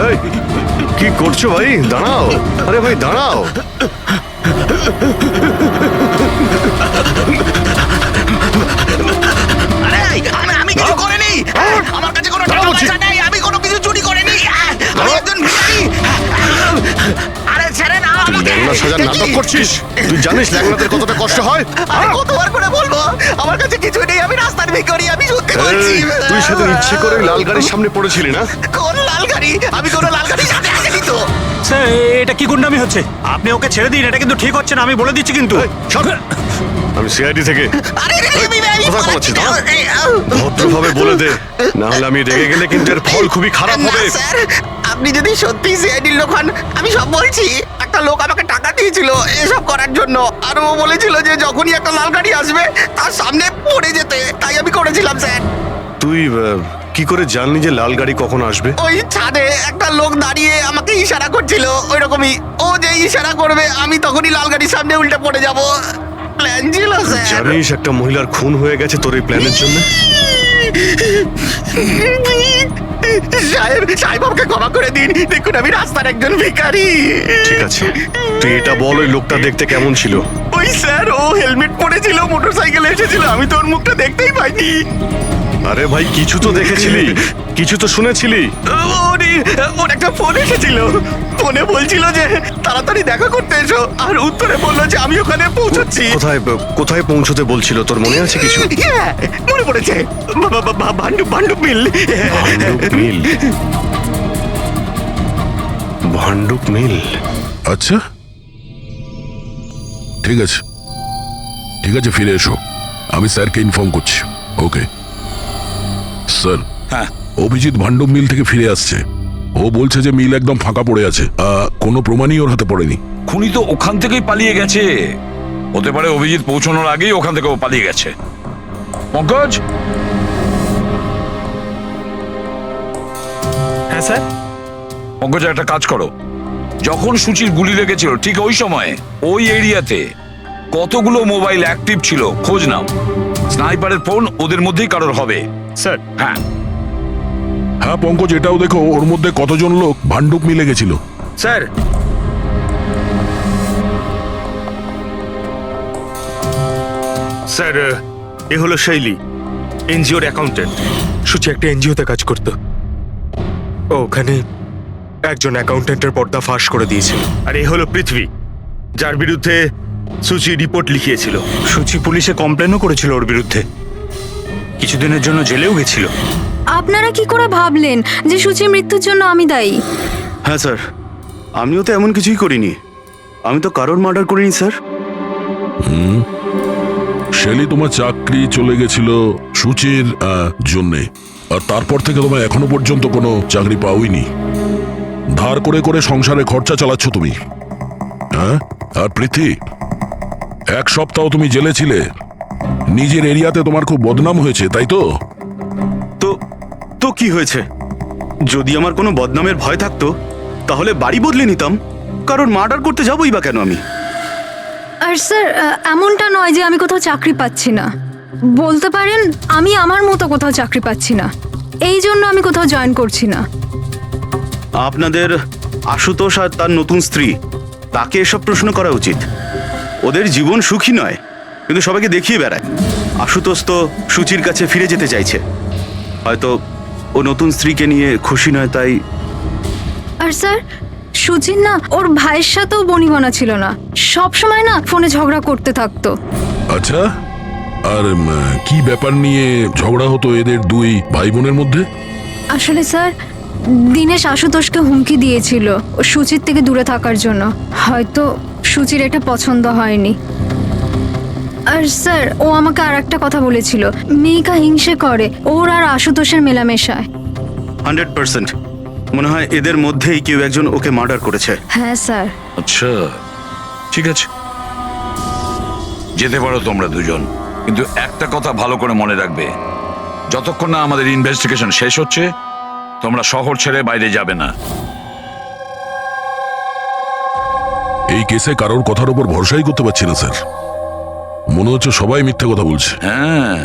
এই কি করছো ভাই? দাঁড়াও, আরে ভাই দাঁড়াও। আমি কিছু করিনি, আমার কাছে কোনো টাকা পয়সা নেই, আমি কোনো কিছু চুরি করিনি, আমি একজন ভিখারি। আরে ছেড়ে না তুই আমাকে। ল্যাংড়া সাজার নাটক করছিস? তুই জানিস ল্যাংড়াদের কতটা কষ্ট হয়? আরে কতবার করে বলবো, আমার কাছে কিছু নেই, আমি রাস্তার ভিখারি, আমি সত্যি বলছি। এই, তুই সেদিন ইচ্ছে করে লাল গাড়ির সামনে পড়েছিলি না? কোন লাল গাড়ি? আমি কোনো লাল গাড়ির সাথে আসিনি তো। স্যার এটা কি গুন্ডামি হচ্ছে? আপনি ওকে ছেড়ে দিন, এটা কিন্তু ঠিক হচ্ছে না, আমি বলে দিচ্ছি কিন্তু। আমি সিআইডি থেকে। আরে কথা বলছিস না? ভদ্রভাবে বলে দে, না হলে আমি রেগে গেলে কিন্তু এর ফল খুবই খারাপ হবে। স্যার, আপনি যদি সত্যি সিআইডির লোক হন, আমি সব বলছি। একটা লোক আমাকে টাকা দিয়েছিল এসব করার জন্য, আর ও বলেছিল যে যখনই একটা লাল গাড়ি আসবে তার সামনে পড়ে যেতে, তাই আমি করেছিলাম স্যার। তুই কি করে জানলি যে লাল গাড়ি কখন আসবে? ওই ছাদে একটা লোক দাঁড়িয়ে আমাকে ইশারা করছিল, ওই রকমই। ও যে ইশারা করবে আমি তখনই লাল গাড়ির সামনে উল্টে পড়ে যাব। প্ল্যান ছিল স্যার। জানিস একটা মহিলার খুন হয়ে গেছে তোর এই প্ল্যানের জন্য? সাহেব, সাহেব আমাকে ক্ষমা করে দিন, দেখুন আমি রাস্তার একজন ভিখারি। ঠিক আছে, তুই এটা বল ওই লোকটা দেখতে কেমন ছিল? ওই স্যার, ও হেলমেট পরেছিল, মোটরসাইকেলে এসেছিল, আমি তো ওর মুখটা দেখতেই পাইনি। আরে ভাই কিছু তো দেখেছিলি, কিছু তো শুনেছিলি? ওর একটা ফোন এসেছিল, ফোনে বলছিল যে তাড়াতাড়ি দেখা করতে এসো, আর উত্তরে বললো যে আমি ওখানে পৌঁছাচ্ছি। কোথায় কোথায় পৌঁছতে বলছিল, তোর মনে আছে কিছু? হ্যাঁ, মনে পড়েছে, ভান্ডুপ মিল। ভান্ডুপ মিল? ভান্ডুপ মিল? আচ্ছা ঠিক আছে, ঠিক আছে, ফিরে এসো, আমি স্যারকে ইনফর্ম করছি। Okay sir. হ্যাঁ, অভিজিৎ ভান্ডুপ মিল থেকে ফিরে আসছে। ও বলছে যে মিল একদম ফাঁকা পড়ে আছে, কোনো প্রমাণই ওর হাতে পড়েনি। খুনি তো ওখান থেকেই পালিয়ে গেছে। হতে পারে অভিজিৎ পৌঁছানোর আগেই ওখান থেকে ও পালিয়ে গেছে। পঙ্কজ। হ্যাঁ স্যার। পঙ্কজ একটা কাজ করো, যখন সুচির গুলি লেগেছিল ঠিক ওই সময়ে ওই এরিয়াতে কতগুলো মোবাইল অ্যাক্টিভ ছিল খোঁজ নাও। স্নাইপারের ফোন ওদের মধ্যেই কারোর হবে। স্যার। হ্যাঁ হ্যাঁ পঙ্কজ, এটাও দেখো ওর মধ্যে কতজন লোক ভান্ডুপ মিলে গেছিল। স্যার, স্যার এ হলো শৈলী, এনজিওর অ্যাকাউন্টেন্ট। সুচি একটা এনজিওতে কাজ করতো, ও ওখানে একজন অ্যাকাউন্টেন্টের পর্দা ফাঁস করে দিয়েছিল। আর এ হলো পৃথ্বী, যার বিরুদ্ধে সুচি রিপোর্ট লিখিয়েছিল। সুচি পুলিশে কমপ্লেনও করেছিল ওর বিরুদ্ধে, কিছুদিনের জন্য জেলেও গেছিল। আপনারা কি করে ভাবলেন যে সুচির মৃত্যুর জন্য আমি দায়ী? হ্যাঁ স্যার, আমিও তো এমন কিছুই করিনি, আমি তো কারোর মার্ডার করিনি স্যার। শেলি তোমার চাকরি চলে গেছিল সুচির জন্যে, আর তারপর থেকে তোমার এখনো পর্যন্ত কোনো চাকরি পাওইনি। ধার করে করে সংসারে খরচা চালাচ্ছ তুমি। হ্যাঁ, আর প্রীতি 1 সপ্তাহ তুমি জেলে ছিলে, নিজের এরিয়াতে তোমার খুব বদনাম হয়েছে, তাই তো? তো কি হয়েছে? যদি আমার কোনো বদনামের ভয় থাকতো তাহলে বাড়ি বদলে নিতাম, কারণ মার্ডার করতে যাবোই বা কেন আমি? আর স্যার এমনটা নয় যে আমি কোথাও চাকরি পাচ্ছি না, বলতে পারেন আমি আমার মতো কোথাও চাকরি পাচ্ছি না, এই জন্য আমি কোথাও জয়েন করছি না। আপনাদের আশুতোষ আর তার নতুন স্ত্রী, তাকে এসব প্রশ্ন করা উচিত। ওদের জীবন সুখী নয়, কিন্তু সবাইকে দেখিয়ে বেড়ায়। আশুতোষ তো সুচির কাছে ফিরে যেতে চাইছে। হয়তো ও নতুন স্ত্রীকে নিয়ে খুশি নয়, তাই। আর স্যার, সুচির না ওর ভাইয়ের সাথেও বনিবনা ছিল না, সব সময় না ফোনে ঝগড়া করতে থাকতো। আচ্ছা, আর কি ব্যাপার নিয়ে ঝগড়া হতো এদের দুই ভাই বোনের মধ্যে? আসলে স্যার, দিনেশ আশুতোষকে হুমকি দিয়েছিল ও সুচির থেকে দূরে থাকার জন্য। হয়তো সুচির এটা পছন্দ হয়নি। আর স্যার, ও আমাকে আর একটা কথা বলেছিল, মেয়েকা হিংসে করে ওর আর আশুতোষের মেলামেশায়। 100% মনে হয় এদের মধ্যেই কেউ একজন ওকে মার্ডার করেছে। হ্যাঁ স্যার। আচ্ছা, ঠিক আছে, যেতে পারো তোমরা দুজন, কিন্তু একটা কথা ভালো করে মনে রাখবে, যতক্ষণ না আমাদের ইনভেস্টিগেশন শেষ হচ্ছে তোমরা শহর ছেড়ে বাইরে যাবে না। এই কেসে কারোর কথার উপর ভরসাই করতে পারছি না স্যার, মনে হচ্ছে সবাই মিথ্যে কথা বলছে। হ্যাঁ,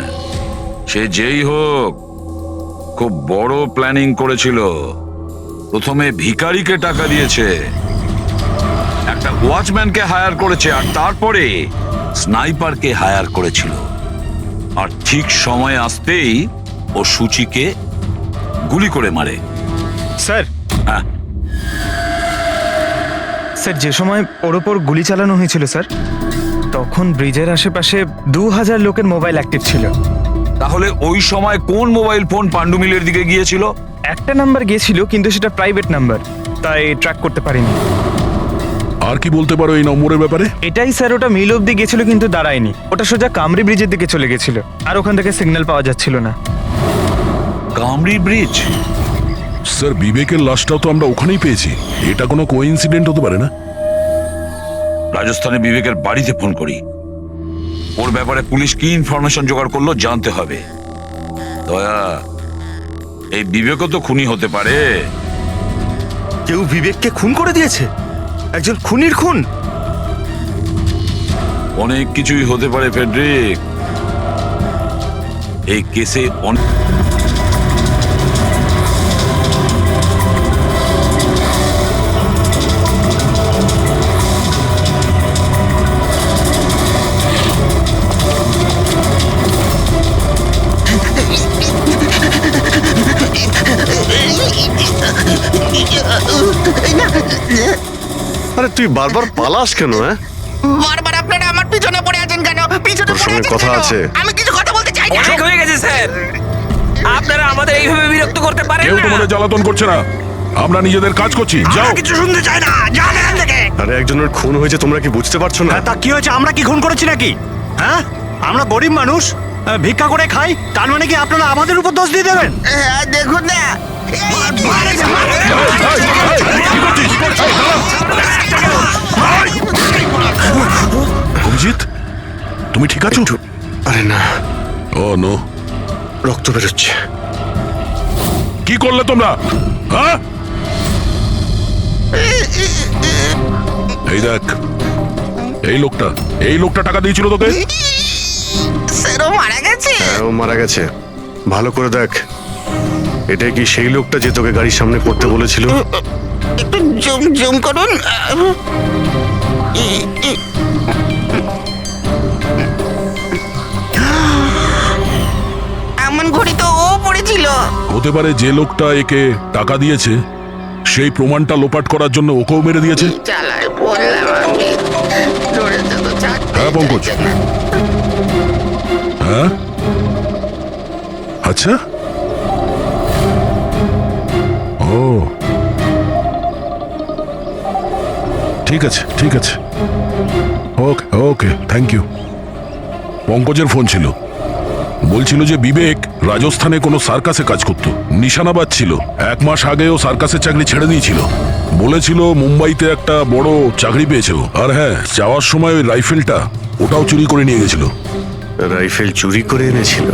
সে যেই হোক খুব বড় প্ল্যানিং করেছিল। প্রথমে ভিখারিকে টাকা দিয়েছে, একটা ওয়াচম্যানকে হায়ার করেছে, আর তারপরে স্নাইপারকে হায়ার করেছিল। আর ঠিক সময় আসতেই ও সুচিকে গুলি করে মারে। স্যার, হ্যাঁ স্যার, যে সময় ওর ওপর গুলি চালানো হয়েছিল স্যার, তখন ব্রিজের আশেপাশে 2000 লোকের মোবাইল অ্যাক্টিভ ছিল। তাহলে ওই সময় কোন মোবাইল ফোন পাণ্ডু মিলের দিকে গিয়েছিল? একটা নাম্বার গিয়েছিল, কিন্তু সেটা প্রাইভেট নাম্বার, তাই ট্র্যাক করতে পারিনি। আর কি বলতে পারো এই নম্বরের ব্যাপারে? এটাই স্যার, ওটা মিল অব্দি গেছিল কিন্তু দাঁড়ায়নি, ওটা সোজা কামরি ব্রিজের দিকে চলে গেছিল, আর ওখান থেকে সিগন্যাল পাওয়া যাচ্ছিল না। কামরি ব্রিজ? স্যার, বিবেকের লাশটাও তো আমরা ওখানেই পেয়েছি, এটা কোনো কোইন্সিডেন্ট হতে পারে না। রাজস্থানে বিবেকের বাড়িতে ফোন করি, ওর ব্যাপারে পুলিশ কি ইনফরমেশন জোগাড় করলো জানতে হবে। দয়া, এই বিবেকও তো খুনি হতে পারে। কেউ বিবেককে খুন করে দিয়েছে? একজন খুনির খুন? অনেক কিছুই হতে পারে ফেডরিক, এই কেসে অনেক। আরে তুই বারবার পালাস কেন? হ্যাঁ, বারবার আপনারা আমার পিছনে পড়ে আছেন কেন? পিছনে তোর পড়ে সঙ্গে আছেন কথা কেন? আছে। আমি কিছু কথা বলতে চাই না। অনেক হয়ে গেছে স্যার, আপনারা আমাদের এইভাবে বিরক্ত করতে পারেন কেউ না। তোমাদের জ্বালাতন করছে না, আমরা নিজেদের কাজ করছি। যাও। কিছু শুনতে চাই না, যান এখান থেকে। আরে একজনের খুন হয়েছে, তোমরা কি বুঝতে পারছো না? তা কি হয়েছে? আমরা কি খুন করেছি নাকি? হ্যাঁ, আমরা গরিব মানুষ, ভিক্ষা করে খাই, তার মানে কি আপনারা আমাদের উপর দোষ দিয়ে দেবেন? হ্যাঁ, দেখুন না। অভিজিৎ, তুমি ঠিক আছো? আরে না, ও নো, রক্ত বেরোচ্ছে। কি করলে তোমরা? হ্যাঁ, এই দেখ, এই লোকটা টাকা দিয়েছিল তোকে। স্যার, ও মারা গেছে। হ্যাঁ, ও মারা গেছে। ভালো করে দেখ, এটা কি সেই লোকটা যে তোকে গাড়ির সামনে পড়তে বলেছিল? একটু জুম জুম করুন। এমন ঘড়ি তো ও পড়েছিল। হতে পারে যে লোকটা একে টাকা দিয়েছে সেই প্রমাণটা লোপাট করার জন্য ওকেও মেরে দিয়েছে। চালায় বললাম আমি, ধরেছে তো চাকরি। হ্যাঁ পঙ্কজ, হ্যাঁ, আচ্ছা, ও ঠিক আছে, ঠিক আছে, ওকে ওকে, থ্যাংক ইউ। পঙ্কজের ফোন ছিল, বলছিল যে বিবেক রাজস্থানে কোনো সার্কাসে কাজ করত, নিশানাবাদ ছিল। 1 মাস আগে ও সার্কাসের চাকরি ছেড়ে দিয়েছিল, বলেছিল মুম্বাইতে একটা বড় চাকরি পেয়েছে ও। আর হ্যাঁ, যাওয়ার সময় ওই রাইফেলটা ওটাও চুরি করে নিয়ে গেছিল। রাইফেল চুরি করে এনেছিল?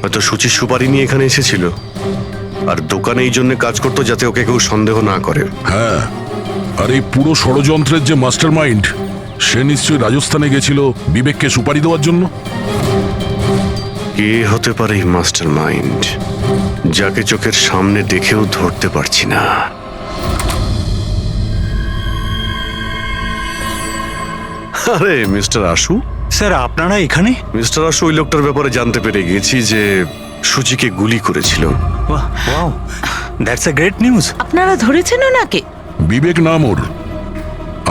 হয়তো সুচির সুপারি নিয়ে এখানে এসেছিল, আর দোকানে এই জন্য কাজ করতো যাতে ওকে কেউ সন্দেহ না করে। হ্যাঁ, আর এই পুরো ষড়যন্ত্রের যে মাস্টার মাইন্ড, সে নিশ্চয়ই রাজস্থানে গেছিল বিবেককে সুপারি দেওয়ার জন্য। কে হতে পারে এই মাস্টার মাইন্ড, যাকে চোখের সামনে দেখেও ধরতে পারছি না? আরে মিস্টার আশু, স্যার আপনারা এখানে? মিস্টার আশু, ওই লোকটার ব্যাপারে জানতে পেরে গেছি যে সুচিকে গুলি করেছিল। Wow, that's a great news. আপনারা ধরেছেন ওনাকে? বিবেক নাম ওর।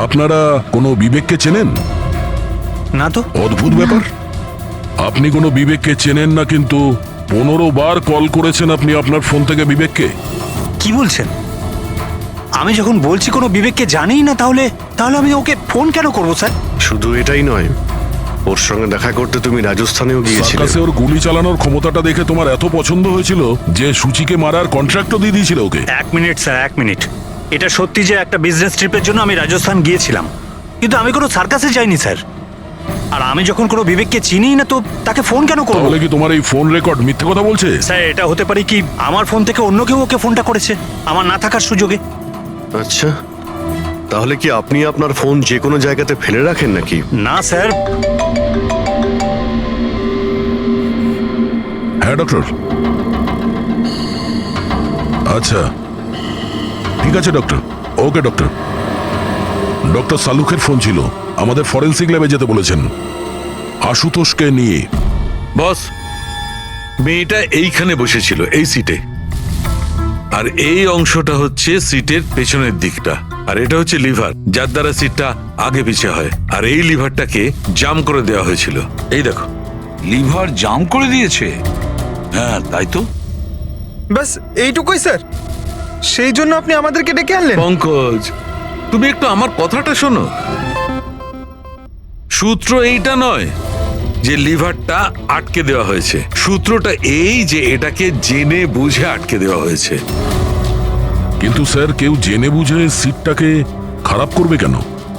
আপনারা কোনো বিবেককে চেনেন? না তো। অদ্ভুত ব্যাপার, আপনি কোনো বিবেককে চেনেন না, কিন্তু 15 বার কল করেছেন আপনি আপনার ফোন থেকে বিবেককে। কি বলছেন? আমি যখন বলছি কোনো বিবেককে জানি না, তাহলে তাহলে আমি ওকে ফোন কেন করবো স্যার? শুধু এটাই নয়, ওর সঙ্গে দেখা করতে তুমি রাজস্থানেও গিয়েছিলে। সার্কাসে ওর গুলি চালানোর ক্ষমতাটা দেখে তোমার এত পছন্দ হয়েছিল যে সুচিকে মারার কন্ট্রাক্টও দিয়ে দিয়েছিল ওকে। 1 মিনিট স্যার, 1 মিনিট। এটা সত্যি যে একটা বিজনেস ট্রিপের জন্য আমি রাজস্থান গিয়েছিলাম, কিন্তু আমি কোনো সার্কাসে যাইনি স্যার। আর আমি যখন কোনো বিবেককে চিনি না, তো তাকে ফোন কেন করবো? তাহলে কি তোমার এই ফোন রেকর্ড মিথ্যে কথা বলছে? স্যার, এটা হতে পারে কি আমার ফোন থেকে অন্য কেউ ওকে ফোনটা করেছে আমার না থাকার সুযোগে। আচ্ছা, তাহলে কি আপনি আপনার ফোন যে কোনো জায়গাতে ফেলে রাখেন নাকি? না স্যার। হ্যাঁ ডক্টর। আচ্ছা ঠিক আছে ডক্টর। ওকে ডক্টর। ডক্টর সালুখের ফোন ছিল, আমাদের ফরেন্সিক ল্যাবে যেতে বলেছেন আশুতোষকে নিয়ে। বস, মেয়েটা এইখানে বসেছিল এই সিটে, আর এই অংশটা হচ্ছে সিটের পেছনের দিকটা, আর এটা হচ্ছে লিভার, যার দ্বারা সিটটা আগে পিছে হয়। আর এই লিভারটাকে জাম করে দেওয়া হয়েছিল। এই দেখো। লিভার জাম করে দিয়েছে? হ্যাঁ তাই তো। বাস এইটুকুই স্যার, সেই জন্য আপনি আমাদেরকে ডেকে আনলেন? পঙ্কজ, তুমি একটু আমার কথাটা শোনো। সূত্র এইটা নয় যে লিভারটা আটকে দেওয়া হয়েছে, সূত্রটা এই যে এটাকে জেনে বুঝে আটকে দেওয়া হয়েছে। কিন্তু স্যার, কেউ জেনে বুঝে সিটটাকে খারাপ করবে কেন?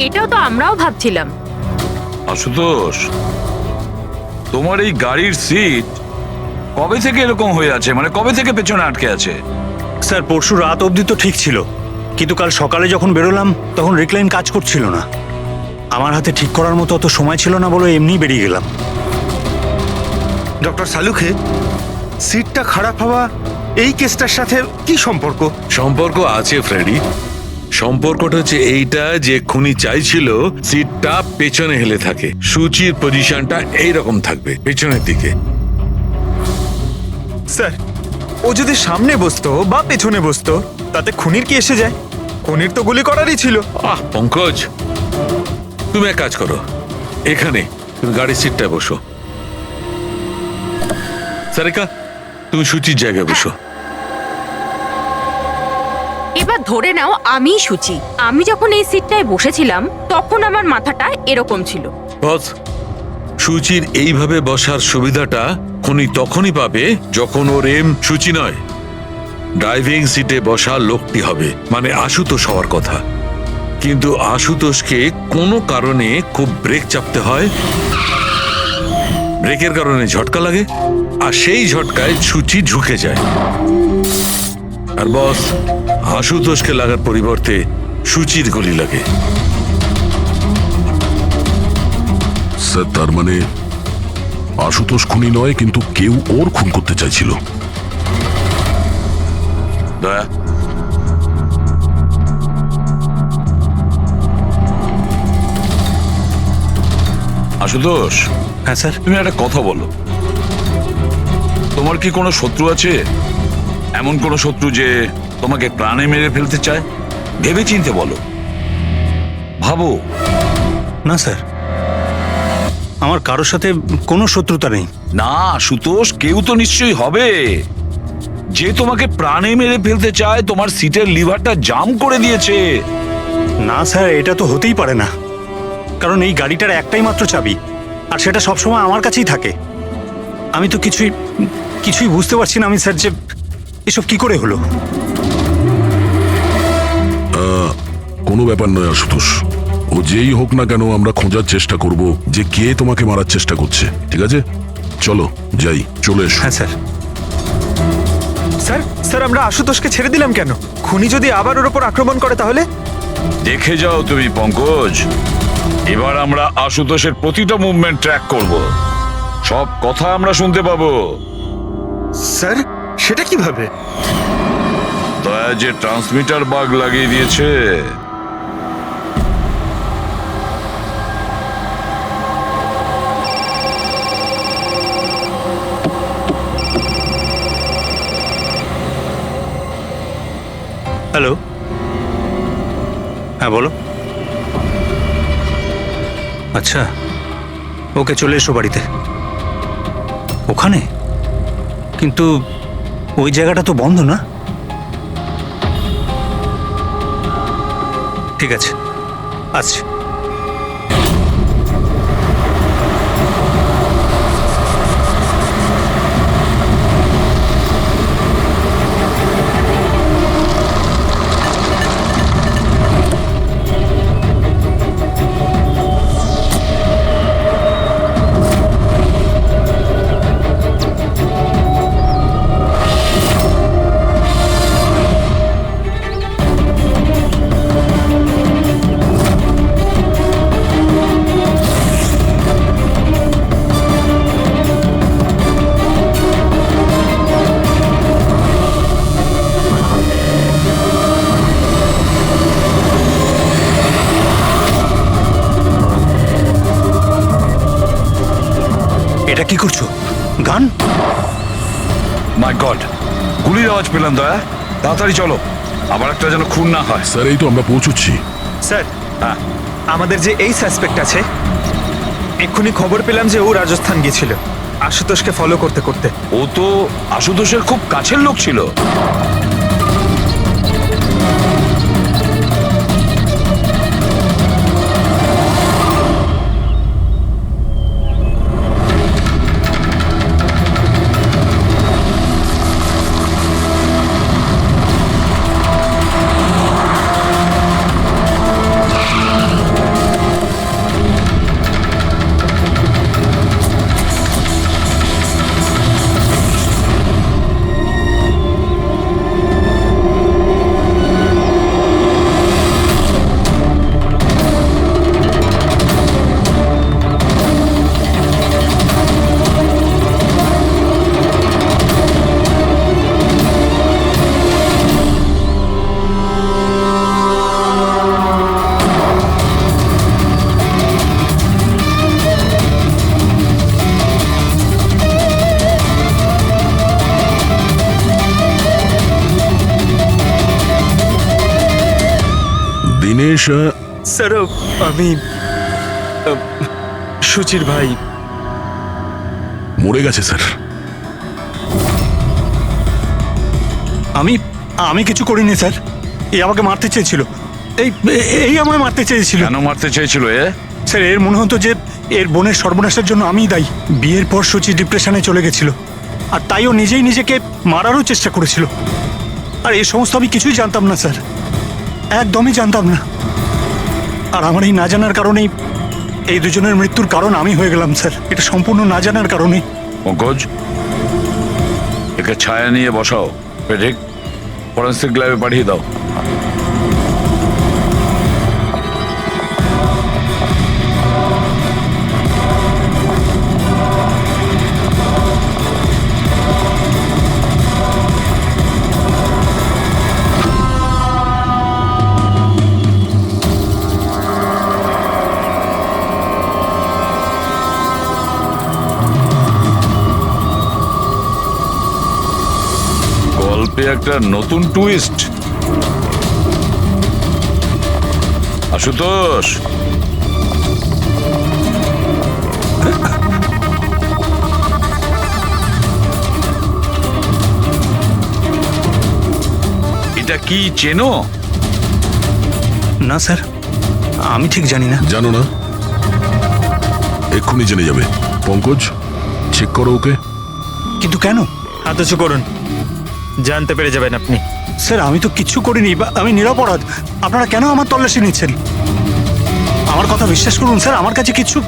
এটাও তো আমরাও ভাবছিলাম। আশুতোষ, তোমার এই গাড়ির সিট কবে থেকে এরকম হয়ে আছে? মানে কবে থেকে পেছনে আটকে আছে? স্যার, পরশু রাত অবধি তো ঠিক ছিল, কিন্তু কাল সকালে যখন বেরোলাম তখন রিক্লাইন কাজ করছিল না। আমার হাতে ঠিক করার মতো অত সময় ছিল না বলে এমনি বেরিয়ে গেলাম। ডক্টর সালুখে, সিটটা খারাপ হওয়া এই কেসটার সাথে কি সম্পর্ক? সম্পর্ক আছে ফ্রেডি। সম্পর্কটা হচ্ছে এইটা যে খুনি চাইছিল সিটটা পেছনে হেলে থাকে, সুচির পজিশনটা এইরকম থাকবে পেছনের দিকে। স্যার, ও যদি সামনে বসতো বা পেছনে বসতো তাতে খুনির কি এসে যায়? খুনির তো গুলি করারই ছিল। পঙ্কজ, তুমি এক কাজ করো, এখানে তুমি গাড়ির সিটটায় বসো। সারিকা, তুমি সুচির জায়গায় বসো। এবার ধরে নাও আমি সুচি। আমি যখন এই সিটটায় বসেছিলাম তখন আমার মাথাটা এরকম ছিল। বস, সুচির এইভাবে বসার সুবিধাটা খুনি তখনই পাবে যখন ওর এম সুচি নয়, ড্রাইভিং সিটে বসা লোকটি হবে, মানে আশুতোষ হওয়ার কথা। কিন্তু আশুতোষকে কোনো কারণে খুব ব্রেক চাপতে হয়, ব্রেকের কারণে ঝটকা লাগে, আর সেই ঝটকায় সুচি ঝুঁকে যায়। আর বস, আশুতোষকে লাগার পরিবর্তে সুচির গুলি লাগে। স্যার, তার মানে আশুতোষ খুনি নয়, কিন্তু কেউ ওর খুন করতে চাইছিল। দয়া, আশুতোষ। হ্যাঁ স্যার। তুমি একটা কথা বলো, তোমার কি কোনো শত্রু আছে? এমন কোনো শত্রু যে তোমাকে প্রাণে মেরে ফেলতে চায়? ভেবে চিনতে বলো, ভাবো। না স্যার, আমার কারোর সাথে কোনো শত্রুতা নেই। না আশুতোষ, কেউ তো নিশ্চয়ই হবে যে তোমাকে প্রাণে মেরে ফেলতে চায়, তোমার সিটের লিভারটা জাম করে দিয়েছে। না স্যার, এটা তো হতেই পারে না, কারণ এই গাড়িটার একটাই মাত্র চাবি, আর সেটা সবসময় আমার কাছেই থাকে। আমি তো কিছুই বুঝতে পারছি না আমি স্যার, যে এসব কি করে হলো। কোনো ব্যাপার নয় আশুতোষ, ও যেই হোক না কেন আমরা খোঁজার চেষ্টা করব যে কে তোমাকে মারার চেষ্টা করছে। ঠিক আছে, চলো যাই, চলে এসো। হ্যাঁ স্যার। স্যার, স্যার, আমরা আশুতোষকে ছেড়ে দিলাম কেন? খুনি যদি আবার ওর উপর আক্রমণ করে তাহলে? দেখে যাও তুমি পঙ্কজ, এবার আমরা আশুতোষের প্রতিটা মুভমেন্ট ট্র্যাক করব, সব কথা আমরা শুনতে পাবো। স্যার, সেটা কিভাবে? দয়া যে ট্রান্সমিটার বাগ লাগিয়ে দিয়েছে। হ্যাঁ বলো। আচ্ছা, ওকে চলে এসো বাড়িতে। ওখানে? কিন্তু ওই জায়গাটা তো বন্ধ না? ঠিক আছে, আসছি। এটা কি করছো? গান? মাই গড, গুলির আওয়াজ পেলাম দয়া। তাড়াতাড়ি চলো, আবার একটা যেন খুন না হয়। স্যার এই তো আমরা পৌঁছচ্ছি। স্যার, আমাদের যে এই সাসপেক্ট আছে, এক্ষুনি খবর পেলাম যে ও রাজস্থান গিয়েছিল আশুতোষকে ফলো করতে করতে। ও তো আশুতোষের খুব কাছের লোক ছিল। দিনেশ, স্যার আমি সুচির ভাই। মরে গেছে স্যার। আমি কিছু করিনি স্যার। এ আমাকে মারতে চেয়েছিল। এই আমায় মারতে চেয়েছিল। কেন মারতে চেয়েছিল এ? স্যার, এর মনে হতো যে এর বোনের সর্বনাশের জন্য আমিই দায়ী। বিয়ের পর সুচি ডিপ্রেশনে চলে গেছিল, আর তাই ও নিজেই নিজেকে মারারও চেষ্টা করেছিল। আর এই সমস্ত আমি কিছুই জানতাম না স্যার, একদমই জানতাম না। আর আমার এই না জানার কারণেই এই দুজনের মৃত্যুর কারণ আমি হয়ে গেলাম স্যার। এটা সম্পূর্ণ না জানার কারণে। পঙ্কজ, একে ছায়া নিয়ে বসাও, পেটেক ফরেন্সিক ল্যাবে পাঠিয়ে দাও। গল্পে একটা নতুন টুইস্ট। আশুতোষ, এটা কি চেনো? না স্যার, আমি ঠিক জানি না। জানো না? এক্ষুনি জেনে যাবে। পঙ্কজ, চেক করো ওকে। কিন্তু কেন? হাত উঁচু করুন, জানতে পেরে যাবেন আপনি। স্যার, আমি তো কিচ্ছু করিনি, আমি নিরপরাধ। আপনারা কেন আমার তল্লাশি নিচ্ছেন? আমার কথা বিশ্বাস করুন স্যার, আমার কাছে কিছু।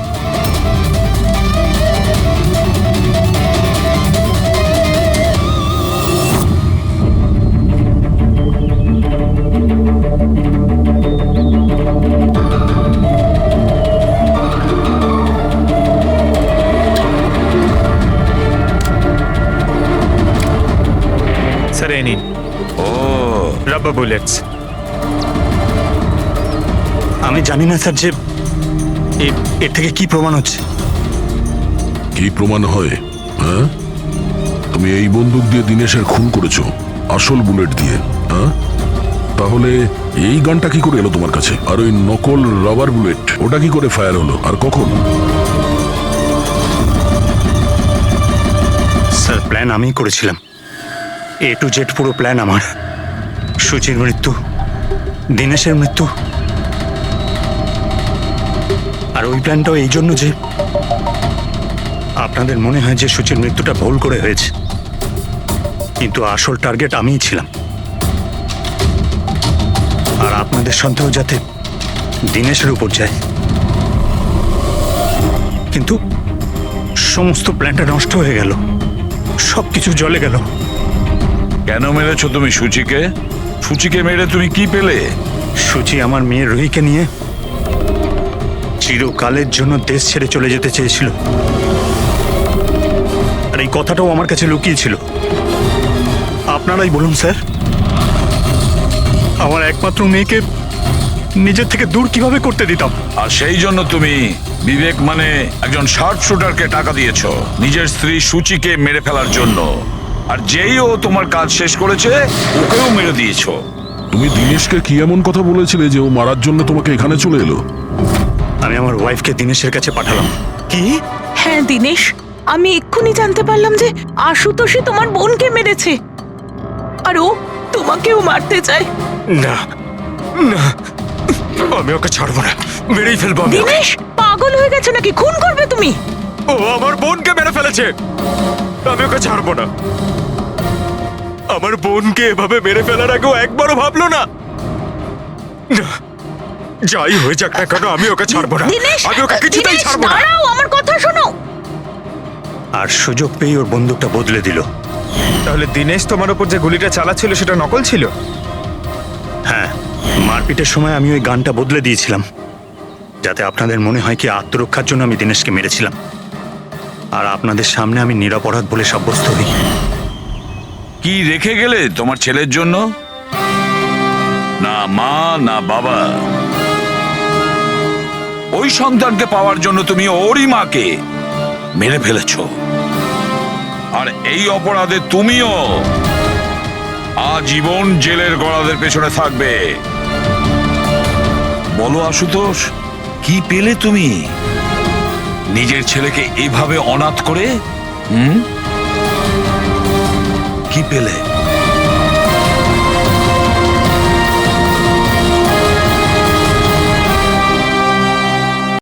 স্যার এই নিন। ও, রাবার বুলেটস। আমি জানি না স্যার যে এর থেকে কি প্রমাণ হচ্ছে। কি প্রমাণ হয়? হ্যাঁ, তুমি এই বন্দুক দিয়ে দিনেশের খুন করেছো, আসল বুলেট দিয়ে। হ্যাঁ, তা তাহলে এই গানটা কি করে এলো তোমার কাছে? আর ওই নকল রাবার বুলেট ওটা কি করে ফায়ার হলো আর কখন? স্যার প্ল্যান আমিই করেছিলাম, A to Z পুরো প্ল্যান আমার। সুচির মৃত্যু, দীনেশের মৃত্যু, আর ওই প্ল্যানটাও এই জন্য যে আপনাদের মনে হয় যে সুচির মৃত্যুটা ভুল করে হয়েছে, কিন্তু আসল টার্গেট আমিই ছিলাম। আর আপনাদের সন্দেহ যাতে দীনেশের উপর যায়, কিন্তু সমস্ত প্ল্যানটা নষ্ট হয়ে গেল, সবকিছু জলে গেল। কেন মেরেছো তুমি সুচিকে? সুচিকে মেরে তুমি কি পেলে? সুচি আমার মেয়ে রুহিকে নিয়ে চিরকালের জন্য দেশ ছেড়ে চলে যেতে চেয়েছিল, আর এই কথাটাও আমার কাছে লুকিয়েছিল। আপনারাই বলুন স্যার, আমার একমাত্র মেয়েকে নিজের থেকে দূর কিভাবে করতে দিতাম? আর সেই জন্য তুমি বিবেক মানে একজন শার্প শুটারকে টাকা দিয়েছো নিজের স্ত্রী সুচিকে মেরে ফেলার জন্য, আর যেই ও তোমার কাজ শেষ করেছে ওকেও মেরে দিয়েছো। তুমি দীনেশকে কি এমন কথা বলেছিলে যে ও মারার জন্য তোমাকে এখানে চলে এলো? আমি আমার ওয়াইফকে দীনেশের কাছে পাঠালাম। কি? হ্যাঁ দীনেশ, আমি এক্ষুনি জানতে পারলাম যে আশুতোষই তোমার বোনকে মেরেছে, আর ও তোমাকেও মারতে চায়। না না, আমি ওকে ছাড়বো না, মেরেই ফেলবো আমি ওকে। দীনেশ পাগল হয়ে গেছো নাকি? খুন করবে তুমি? ও আমার বোনকে মেরে ফেলেছে, আমি ওকে ছাড়বো না। আমার বোনকে এভাবে মেরে ফেলার আগেও একবারও ভাবলো না। না, যাই হয়ে যাক না কেন আমি ওকে ছাড়বো না, দীনেশ, আমি ওকে কিছুতেই দীনেশ, ছাড়বো না। দাঁড়াও, আমার কথা শোনো। আর সুযোগ পেয়ে ওর বন্দুকটা বদলে দিল। তাহলে দীনেশ তোমার উপর যে গুলিটা চালাচ্ছিল সেটা নকল ছিল? হ্যাঁ, মারপিটের সময় আমি ওই গানটা বদলে দিয়েছিলাম, যাতে আপনাদের মনে হয় কি আত্মরক্ষার জন্য আমি দীনেশকে মেরেছিলাম, আর আপনাদের সামনে আমি নিরপরাধ বলে সাব্যস্ত হই। কি রেখে গেলে তোমার ছেলের জন্য? না মা না বাবা। ওই সন্তানকে পাওয়ার জন্য তুমি ওরই মাকে মেরে ফেলেছো, আর এই অপরাধে তুমিও আজীবন জেলের গড়াদের পেছনে থাকবে। বলো আশুতোষ, কি পেলে তুমি নিজের ছেলেকে এভাবে অনাথ করে? কি পেলে?